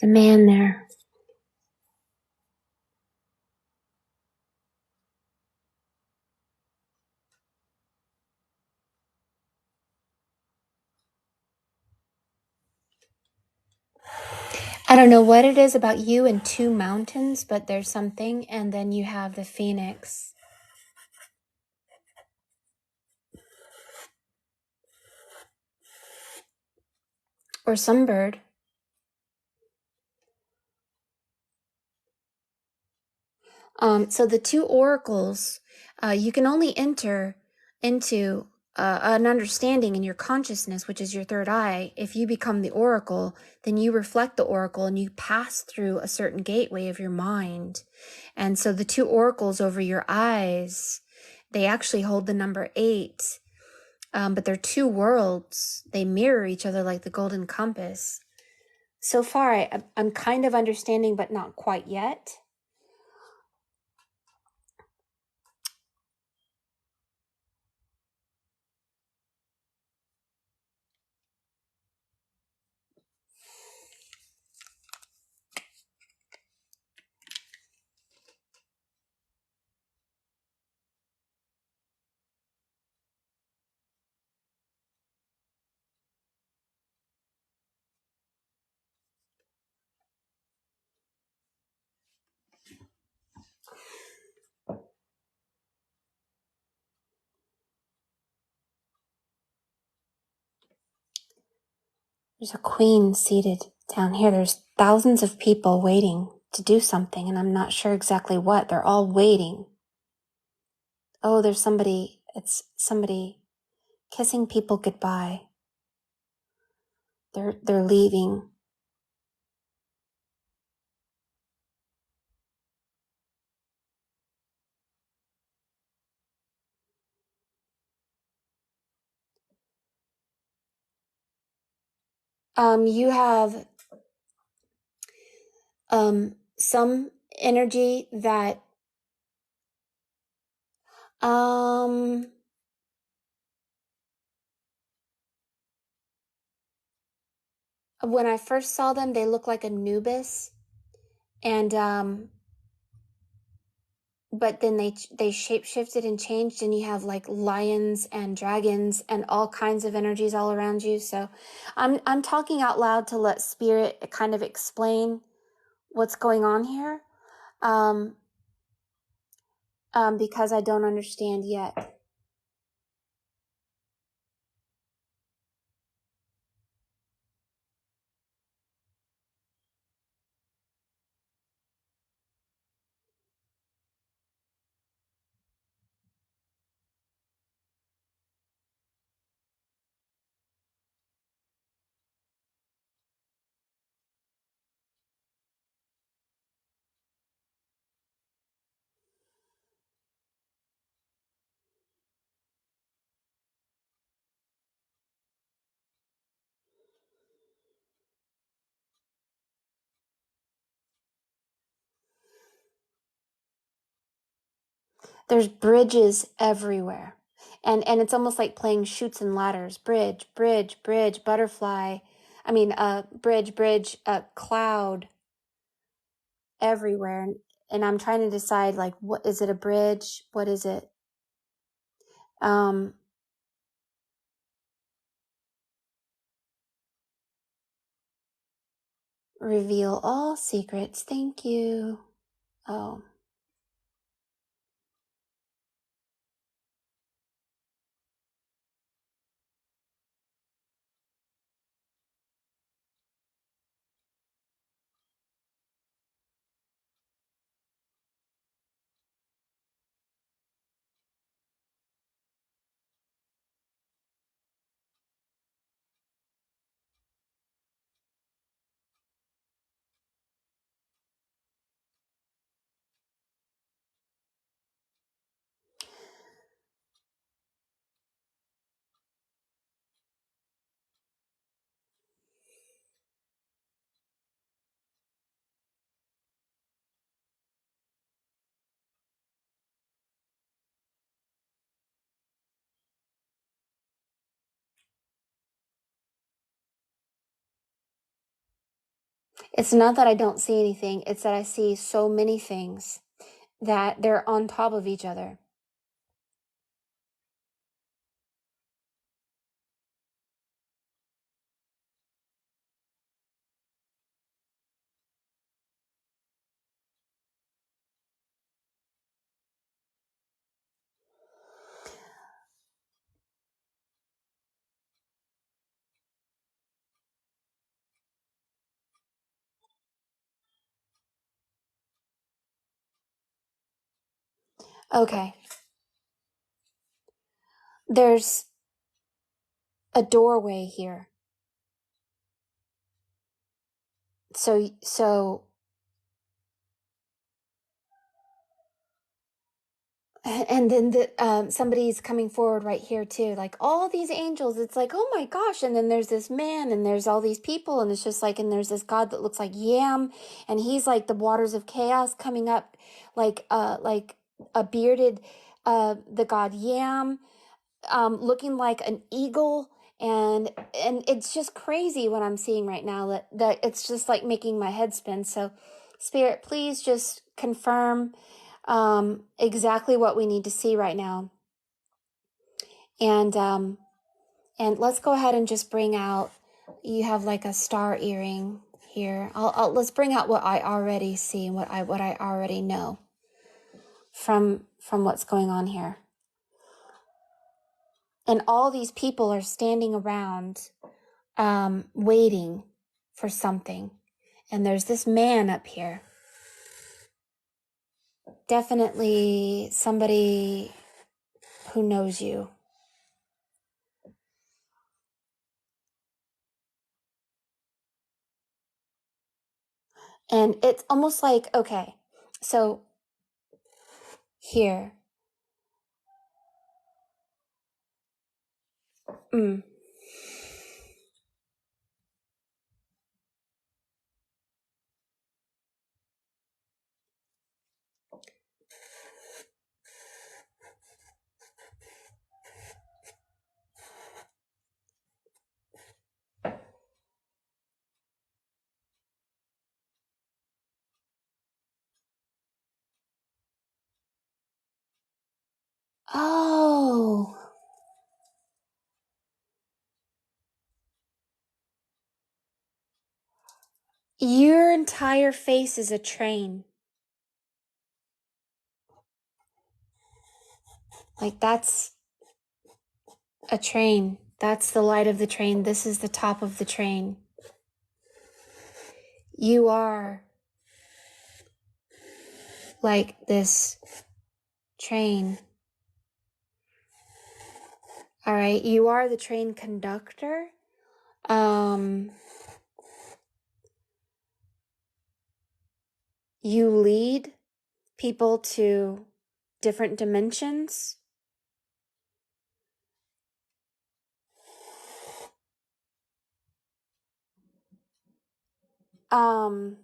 There's a man there. I don't know what it is about you and two mountains, but there's something, and then you have the phoenix. Or some bird. So the two oracles, you can only enter into an understanding in your consciousness, which is your third eye. If you become the oracle, then you reflect the oracle and you pass through a certain gateway of your mind. And so the two oracles over your eyes, they actually hold the number 8, but they're two worlds. They mirror each other like the golden compass. So far, I'm kind of understanding, but not quite yet. There's a queen seated down here. There's thousands of people waiting to do something, and I'm not sure exactly what. They're all waiting. Oh, there's somebody. It's somebody kissing people goodbye. They're leaving. You have some energy that when I first saw them, they looked like Anubis, and but then they shape shifted and changed, and you have like lions and dragons and all kinds of energies all around you. So I'm talking out loud to let spirit kind of explain what's going on here, um, because I don't understand yet. There's bridges everywhere, and it's almost like playing chutes and ladders. Bridge, bridge, bridge, butterfly. I mean, bridge, bridge, cloud everywhere, and I'm trying to decide like what is it, a bridge? What is it? Um, Reveal all secrets. Thank you. Oh, It's not that I don't see anything, it's that I see so many things that they're on top of each other. Okay. There's a doorway here. So and then somebody's coming forward right here too, like all these angels. It's like, oh my gosh. And then there's this man and there's all these people, and it's just like, and there's this God that looks like Yam, and he's like the waters of chaos coming up, like a bearded the God Yam, looking like an eagle. And it's just crazy what I'm seeing right now, that it's just like making my head spin. So Spirit, please just confirm exactly what we need to see right now. And let's go ahead and just bring out, you have like a star earring here. Let's bring out what I already see and what I already know from what's going on here. And all these people are standing around, waiting for something. And there's this man up here. Definitely somebody who knows you. And it's almost like, okay, so here. Mm. Oh, your entire face is a train. Like that's a train. That's the light of the train. This is the top of the train. You are like this train. All right. You are the train conductor. You lead people to different dimensions. Um,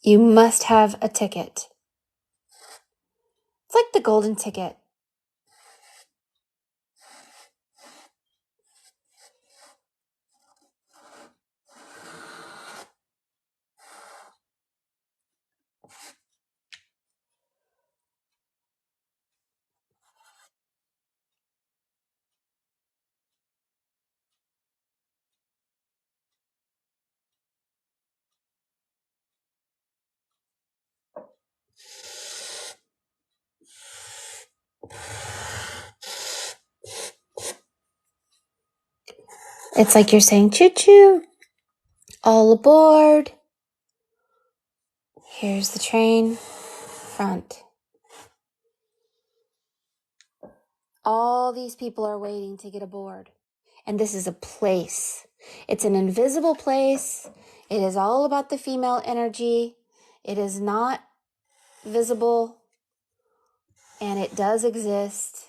you must have a ticket. It's like the golden ticket. It's like you're saying, choo choo, all aboard. Here's the train front. All these people are waiting to get aboard. And this is a place. It's an invisible place. It is all about the female energy. It is not visible. And it does exist.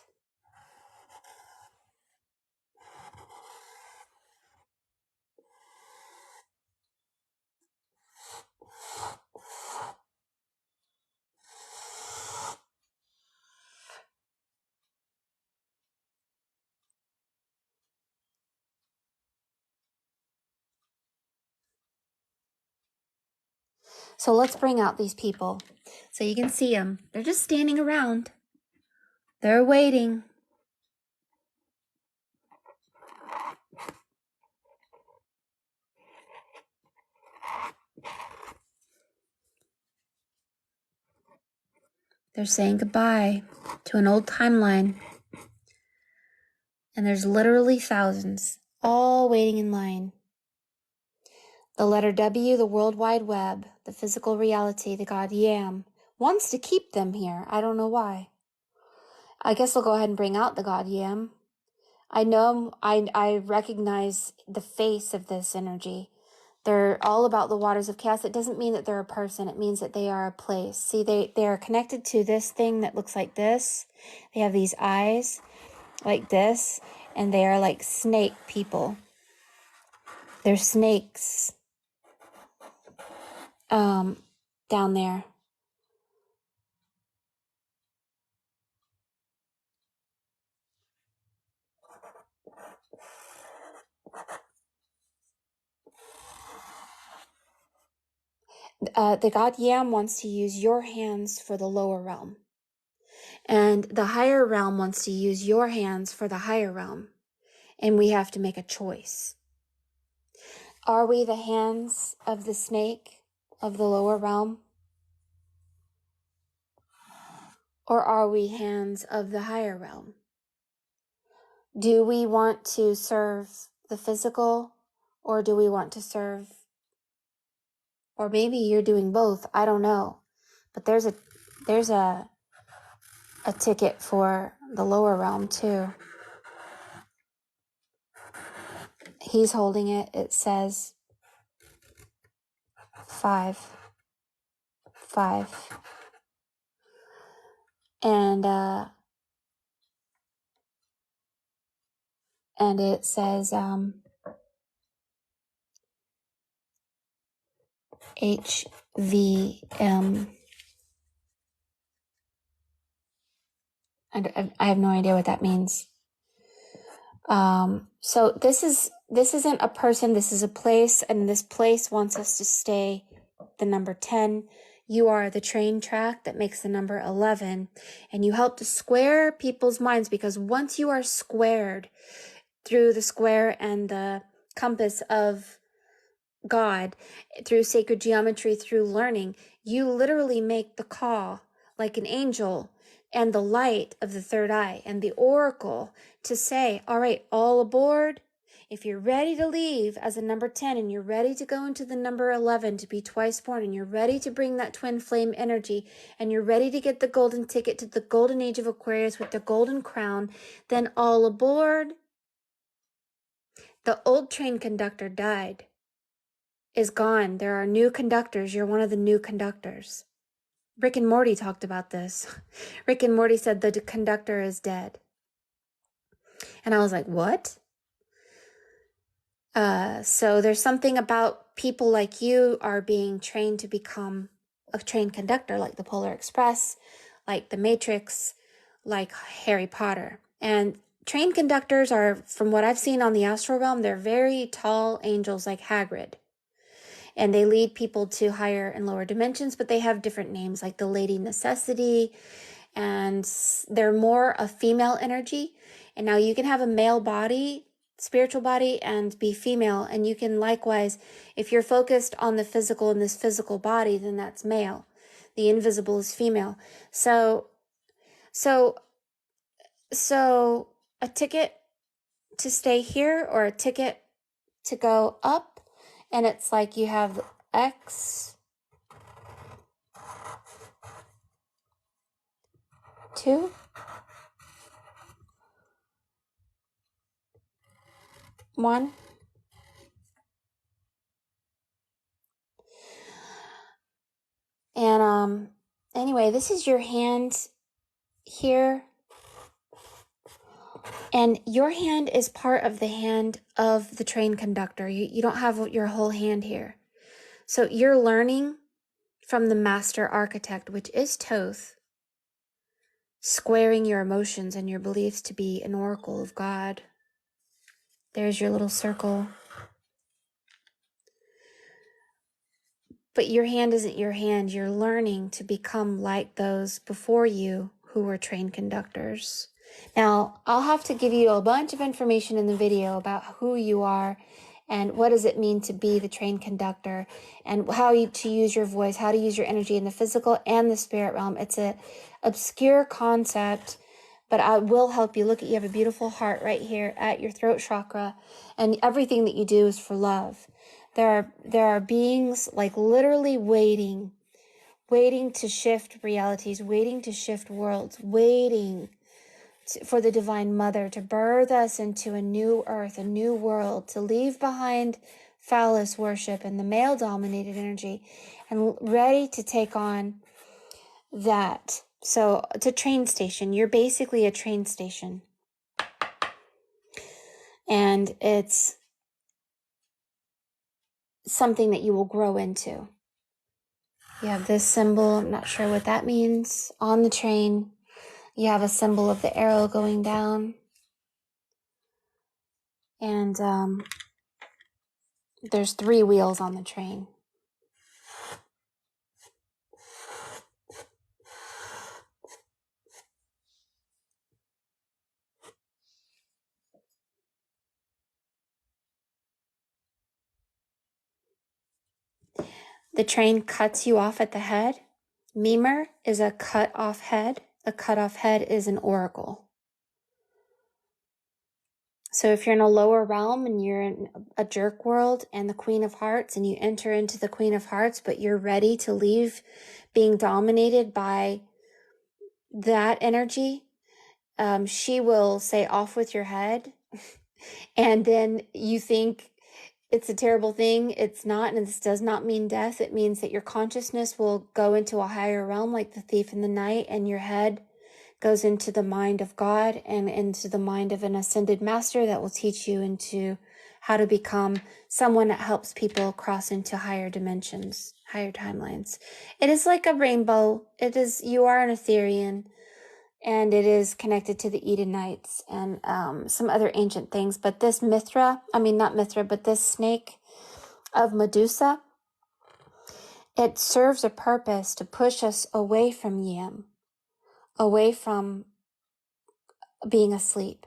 So let's bring out these people so you can see them. They're just standing around. They're waiting. They're saying goodbye to an old timeline. And there's literally thousands, all waiting in line. The letter W, the World Wide Web, the physical reality, the God Yam, wants to keep them here. I don't know why. I guess I'll go ahead and bring out the God Yam. I know I recognize the face of this energy. They're all about the waters of chaos. It doesn't mean that they're a person. It means that they are a place. See, they are connected to this thing that looks like this. They have these eyes like this, and they are like snake people. They're snakes down there. The God Yam wants to use your hands for the lower realm. And the higher realm wants to use your hands for the higher realm. And we have to make a choice. Are we the hands of the snake of the lower realm? Or are we hands of the higher realm? Do we want to serve the physical, or do we want to serve, or maybe you're doing both, I don't know. But there's a ticket for the lower realm too. He's holding it. It says 5. And it says HVM. I have no idea what that means. So this isn't a person, this is a place, and this place wants us to stay the number 10. You are the train track that makes the number 11, and you help to square people's minds, because once you are squared through the square and the compass of God, through sacred geometry, through learning, you literally make the call like an angel and the light of the third eye and the oracle to say, all right, all aboard. If you're ready to leave as a number 10 and you're ready to go into the number 11 to be twice born, and you're ready to bring that twin flame energy, and you're ready to get the golden ticket to the golden age of Aquarius with the golden crown, then all aboard. The old train conductor died, is gone. There are new conductors. You're one of the new conductors. Rick and Morty talked about this. Rick and Morty said the conductor is dead. And I was like, what? So there's something about people like you are being trained to become a train conductor, like the Polar Express, like the Matrix, like Harry Potter. And train conductors are, from what I've seen on the astral realm, they're very tall angels like Hagrid. And they lead people to higher and lower dimensions, but they have different names, like the Lady Necessity, and they're more a female energy. And now you can have a male body, spiritual body, and be female. And you can likewise, if you're focused on the physical in this physical body, then that's male. The invisible is female. So a ticket to stay here or a ticket to go up, and it's like you have X 2 one. And anyway, this is your hand here. And your hand is part of the hand of the train conductor. You don't have your whole hand here. So you're learning from the master architect, which is Thoth, squaring your emotions and your beliefs to be an oracle of God. There's your little circle. But your hand isn't your hand. You're learning to become like those before you who were trained conductors. Now, I'll have to give you a bunch of information in the video about who you are and what does it mean to be the trained conductor and to use your voice, how to use your energy in the physical and the spirit realm. It's an obscure concept, but I will help you. Look, you have a beautiful heart right here at your throat chakra, and everything that you do is for love. There are beings like literally waiting to shift realities, waiting to shift worlds, waiting for the Divine Mother to birth us into a new earth, a new world, to leave behind phallus worship and the male-dominated energy, and ready to take on that. So it's a train station. You're basically a train station. And it's something that you will grow into. You have this symbol, I'm not sure what that means, on the train. You have a symbol of the arrow going down. And there's 3 wheels on the train. The train cuts you off at the head. Mimer is a cut off head. A cut off head is an oracle. So if you're in a lower realm and you're in a jerk world and the Queen of Hearts and you enter into the Queen of Hearts, but you're ready to leave being dominated by that energy, she will say, off with your head. And then you think it's a terrible thing. It's not, and this does not mean death. It means that your consciousness will go into a higher realm like the thief in the night, and your head goes into the mind of God and into the mind of an ascended master that will teach you into how to become someone that helps people cross into higher dimensions, higher timelines. It is like a rainbow. You are an Etherean, and it is connected to the Edenites and some other ancient things. But this this snake of Medusa, it serves a purpose to push us away from Yam, away from being asleep,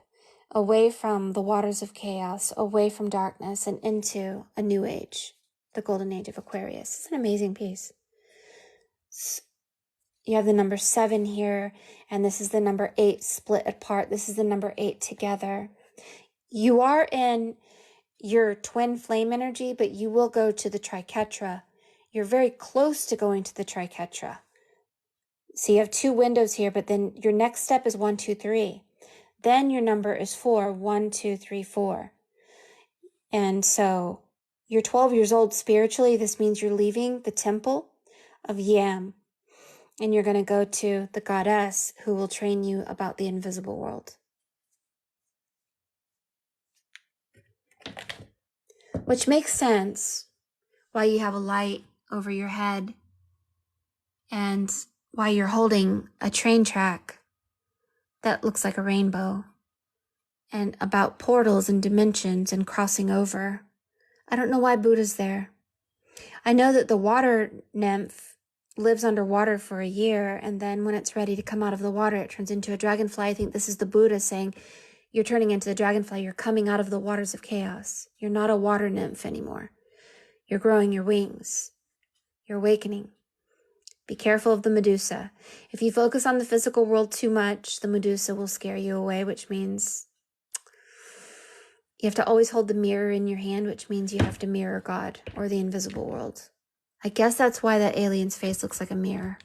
away from the waters of chaos, away from darkness, and into a new age, the golden age of Aquarius. It's an amazing piece. You have the number 7 here, and this is the number 8 split apart. This is the number 8 together. You are in your twin flame energy, but you will go to the triquetra. You're very close to going to the triquetra. So you have 2 windows here, but then your next step is 1, 2, 3. Then your number is 4, 1, 2, 3, 4. And so you're 12 years old spiritually. This means you're leaving the temple of Yam. And you're going to go to the goddess who will train you about the invisible world. Which makes sense why you have a light over your head and why you're holding a train track that looks like a rainbow, and about portals and dimensions and crossing over. I don't know why Buddha's there. I know that the water nymph lives underwater for a year, and then when it's ready to come out of the water, it turns into a dragonfly. I think this is the Buddha saying, you're turning into the dragonfly. You're coming out of the waters of chaos. You're not a water nymph anymore. You're growing your wings. You're awakening. Be careful of the Medusa. If you focus on the physical world too much, the Medusa will scare you away, which means you have to always hold the mirror in your hand, which means you have to mirror God or the invisible world. I guess that's why that alien's face looks like a mirror.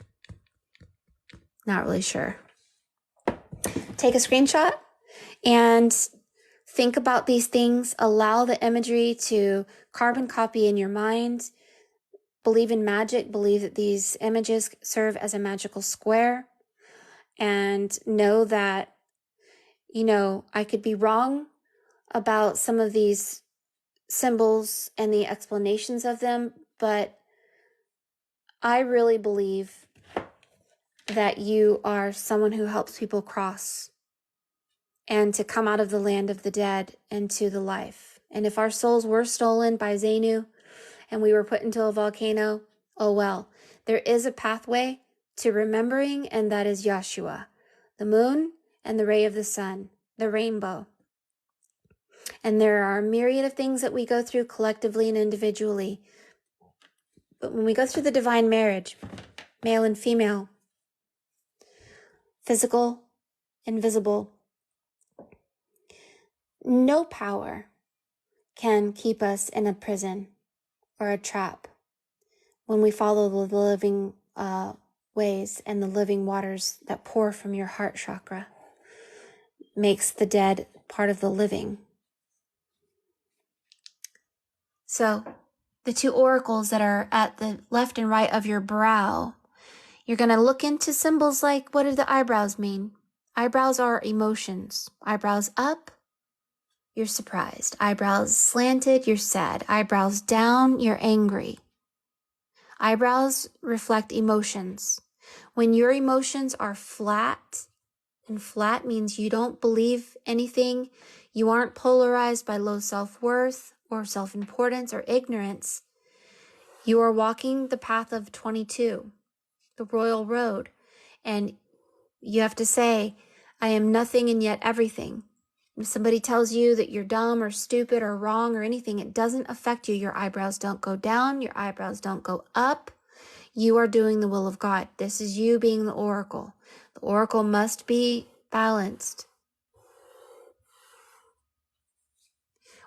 Not really sure. Take a screenshot and think about these things, allow the imagery to carbon copy in your mind. Believe in magic, believe that these images serve as a magical square, and know that, I could be wrong about some of these symbols and the explanations of them, but I really believe that you are someone who helps people cross and to come out of the land of the dead into the life. And if our souls were stolen by Zenu and we were put into a volcano, oh well. There is a pathway to remembering, and that is Yeshua, the moon and the ray of the sun, the rainbow. And there are a myriad of things that we go through collectively and individually. But when we go through the divine marriage, male and female, physical, invisible, no power can keep us in a prison or a trap when we follow the living ways and the living waters that pour from your heart chakra. Makes the dead part of the living. So the two oracles that are at the left and right of your brow, you're going to look into symbols like, what do the eyebrows mean? Eyebrows are emotions. Eyebrows up, you're surprised. Eyebrows slanted, you're sad. Eyebrows down, you're angry. Eyebrows reflect emotions. When your emotions are flat, and flat means you don't believe anything, you aren't polarized by low self-worth or self-importance or ignorance, you are walking the path of 22, the royal road, and you have to say, I am nothing and yet everything. If somebody tells you that you're dumb or stupid or wrong or anything, it doesn't affect you. Your eyebrows don't go down. Your eyebrows don't go up. You are doing the will of God. This is you being the oracle. The oracle must be balanced.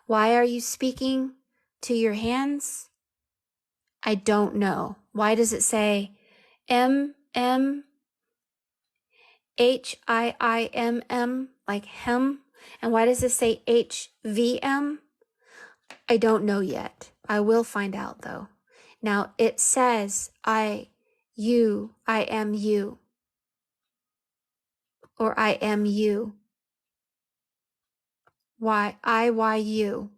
Why are you speaking to your hands? I don't know. Why does it say M-M-H-I-I-M-M, like hem? And why does it say H-V-M? I don't know yet. I will find out though. Now it says I am you, or I am you. Why you?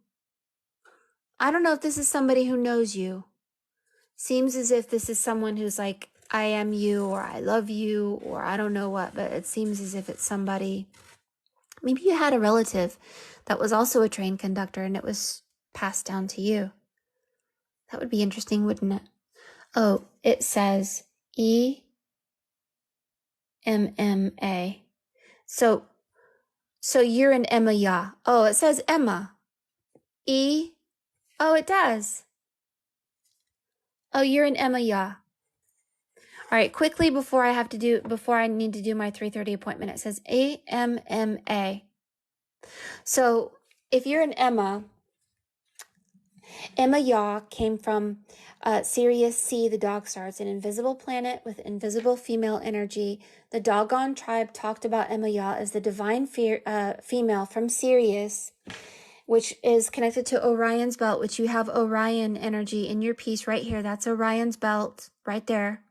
I don't know if this is somebody who knows you. Seems as if this is someone who's like, I am you, or I love you, or I don't know what, but it seems as if it's somebody. Maybe you had a relative that was also a train conductor and it was passed down to you. That would be interesting, wouldn't it? Oh, it says E-M-M-A. So you're an Emma Ya. Oh, it says Emma. E. Oh, it does. Oh, you're an Emma Ya. All right, quickly before I need to do my 3:30 appointment, it says A-M-M-A. So if you're an Emma Ya came from Sirius C, the dog star. It's an invisible planet with invisible female energy. The Dogon tribe talked about Emma Ya as the divine female from Sirius, which is connected to Orion's belt, which you have Orion energy in your piece right here. That's Orion's belt right there.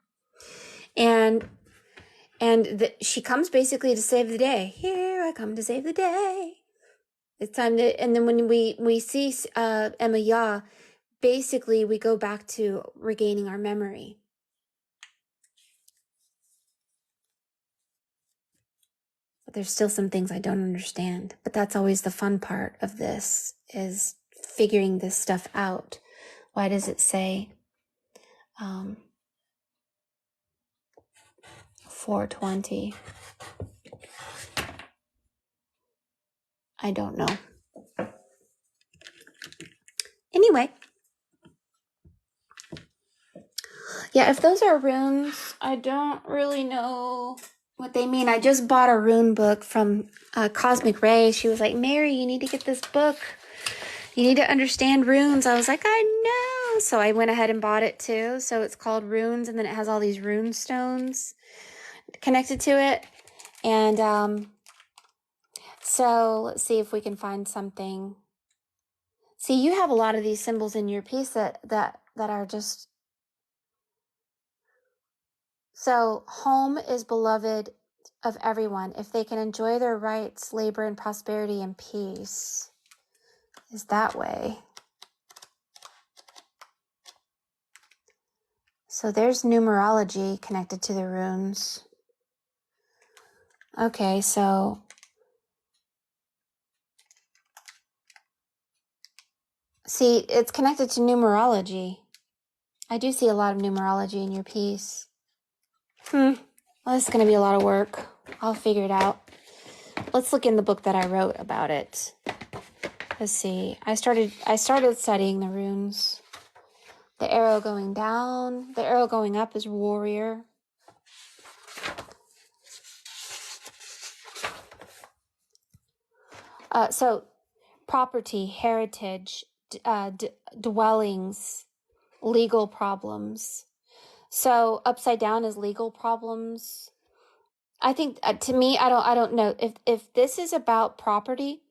And she comes basically to save the day. Here I come to save the day. It's time to, and then when we see Emma Ya, basically we go back to regaining our memory. But there's still some things I don't understand. But that's always the fun part of this, is figuring this stuff out. Why does it say 420? I don't know. Anyway. Yeah, if those are runes, I don't really know what they mean. I just bought a rune book from Cosmic Ray. She was like, Mary, you need to get this book. You need to understand runes. I was like, I know. So I went ahead and bought it too. So it's called Runes, and then it has all these rune stones connected to it. And So let's see if we can find something. See, you have a lot of these symbols in your piece that are just... So home is beloved of everyone if they can enjoy their rights, labor, and prosperity and peace. Is that way. So there's numerology connected to the runes. Okay, so see, it's connected to numerology. I do see a lot of numerology in your piece. Well, this is going to be a lot of work. I'll figure it out. Let's look in the book that I wrote about it. Let's see. I started studying the runes. The arrow going down. The arrow going up is warrior. So property, heritage, dwellings, legal problems. So upside down is legal problems. I think to me, I don't know if this is about property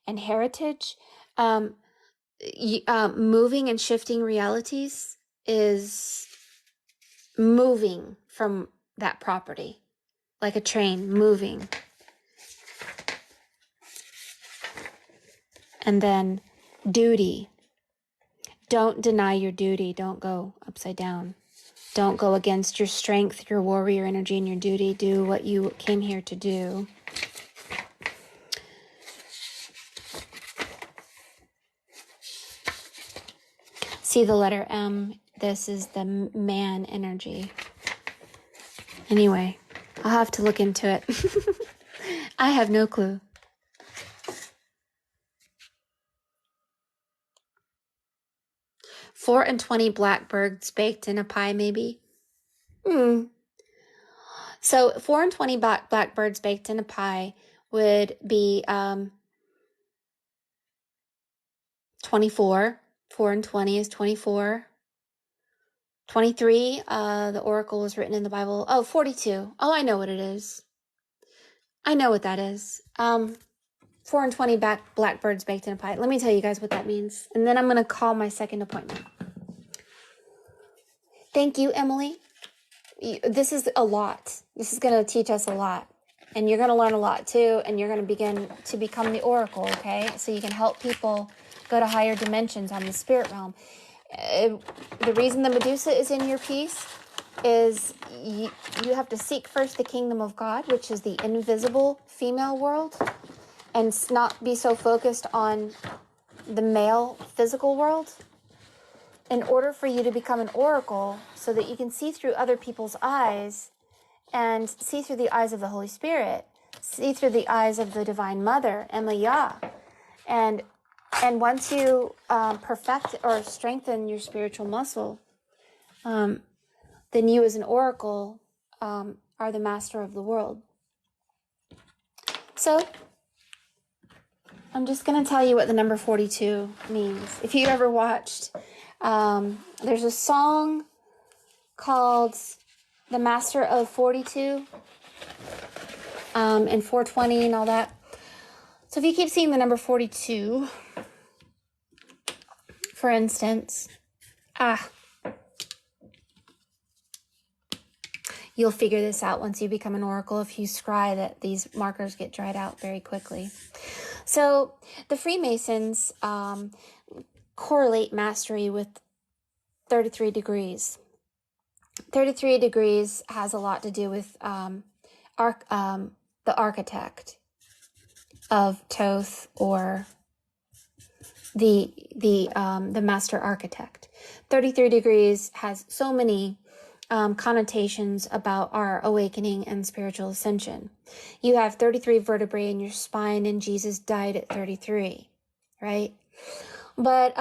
and heritage. Moving and shifting realities is moving from that property, like a train moving. And then duty. Don't deny your duty. Don't go upside down. Don't go against your strength, your warrior energy, and your duty. Do what you came here to do. See the letter M? This is the man energy. Anyway, I'll have to look into it. I have no clue. Four and 20 blackbirds baked in a pie, maybe? So 4 and 20 blackbirds baked in a pie would be 24. 4 and 20 is 24. 23, the oracle was written in the Bible. Oh, 42. Oh, I know what it is. I know what that is. 4 and 20 blackbirds baked in a pie. Let me tell you guys what that means. And then I'm going to call my second appointment. Thank you, Emily. This is a lot. This is going to teach us a lot. And you're going to learn a lot too. And you're going to begin to become the oracle, okay? So you can help people go to higher dimensions on the spirit realm. The reason the Medusa is in your piece is you have to seek first the kingdom of God, which is the invisible female world, and not be so focused on the male physical world. In order for you to become an oracle, so that you can see through other people's eyes and see through the eyes of the Holy Spirit, see through the eyes of the Divine Mother, Emma Yah. And once you perfect or strengthen your spiritual muscle, then you as an oracle are the master of the world. So I'm just going to tell you what the number 42 means. If you ever watched, there's a song called The Master of 42 and 420 and all that. So if you keep seeing the number 42, for instance, you'll figure this out once you become an oracle. If you scry, that these markers get dried out very quickly. So the Freemasons correlate mastery with 33 degrees. 33 degrees has a lot to do with the architect of Thoth, or the master architect. 33 degrees has so many connotations about our awakening and spiritual ascension. You have 33 vertebrae in your spine, and Jesus died at 33, right? But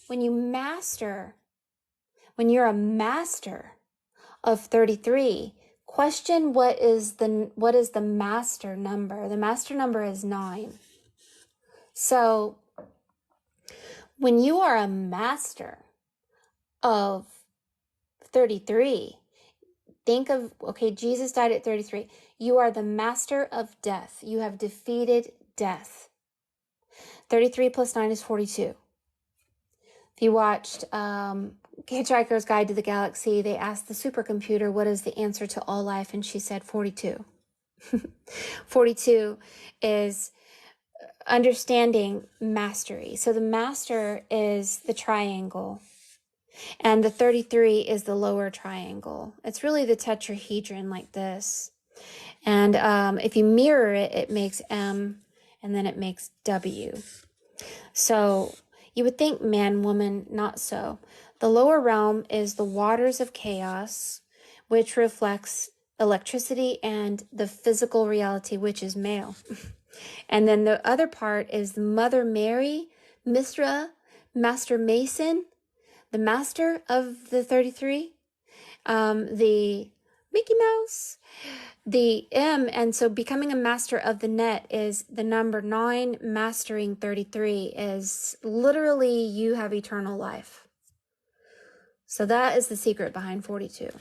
when you're a master of 33, question what is the master number. The master number is 9. So when you are a master of 33, Think of, okay, Jesus died at 33. You are the master of death. You have defeated death. 33 plus 9 is 42. If you watched Hitchhiker's Guide to the Galaxy, they asked the supercomputer, what is the answer to all life? And she said 42. 42 is understanding mastery. So the master is the triangle, and the 33 is the lower triangle. It's really the tetrahedron like this. And if you mirror it, it makes M, and then it makes W. So you would think man, woman, not so. The lower realm is the waters of chaos, which reflects electricity and the physical reality, which is male. And then the other part is Mother Mary, Mithra, Master Mason, the master of the 33, the Mickey Mouse, the M. And so becoming a master of the net is the number 9, mastering 33 is literally you have eternal life. So that is the secret behind 42.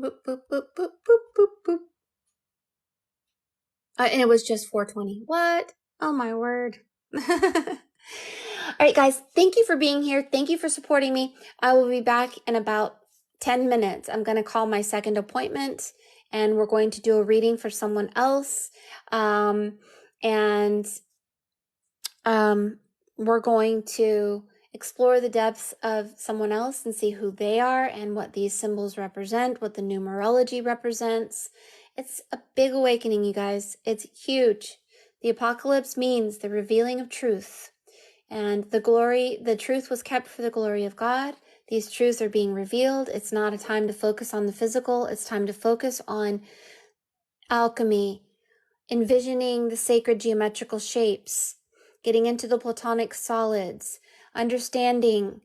Boop, boop, boop, boop, boop, boop, boop. And it was just 420. What? Oh my word. All right, guys, thank you for being here. Thank you for supporting me. I will be back in about 10 minutes. I'm going to call my second appointment, and we're going to do a reading for someone else. We're going to explore the depths of someone else and see who they are and what these symbols represent, what the numerology represents. It's a big awakening, you guys. It's huge. The apocalypse means the revealing of truth. And the truth was kept for the glory of God. These truths are being revealed. It's not a time to focus on the physical. It's time to focus on alchemy, envisioning the sacred geometrical shapes, getting into the platonic solids, understanding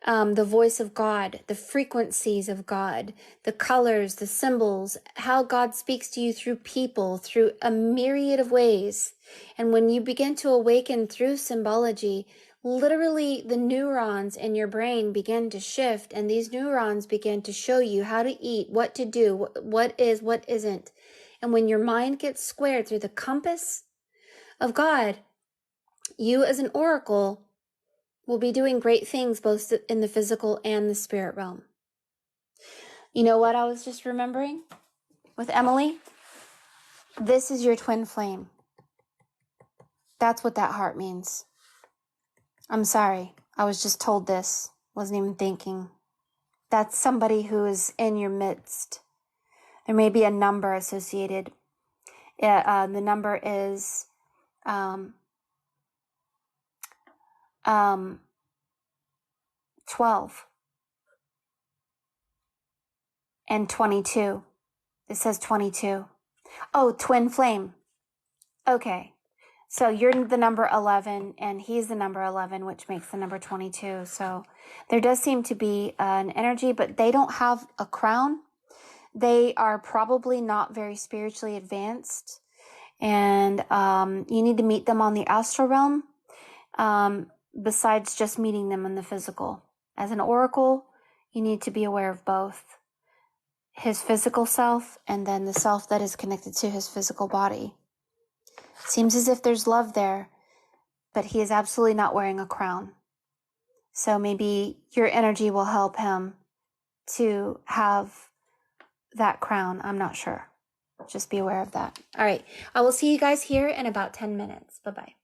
the voice of God, the frequencies of God, the colors, the symbols, how God speaks to you through people, through a myriad of ways. And when you begin to awaken through symbology, literally the neurons in your brain begin to shift, and these neurons begin to show you how to eat, what to do, what is, what isn't. And when your mind gets squared through the compass of God, you as an oracle will be doing great things both in the physical and the spirit realm. You know what I was just remembering with Emily? This is your twin flame. That's what that heart means. I'm sorry. I was just told this. Wasn't even thinking. That's somebody who is in your midst. There may be a number associated. The number is 12 and 22. It says 22. Oh, twin flame. Okay. So you're the number 11 and he's the number 11, which makes the number 22. So there does seem to be an energy, but they don't have a crown. They are probably not very spiritually advanced. And you need to meet them on the astral realm, besides just meeting them in the physical. As an oracle, you need to be aware of both his physical self and then the self that is connected to his physical body. Seems as if there's love there, but he is absolutely not wearing a crown. So maybe your energy will help him to have that crown. I'm not sure. Just be aware of that. All right. I will see you guys here in about 10 minutes. Bye-bye.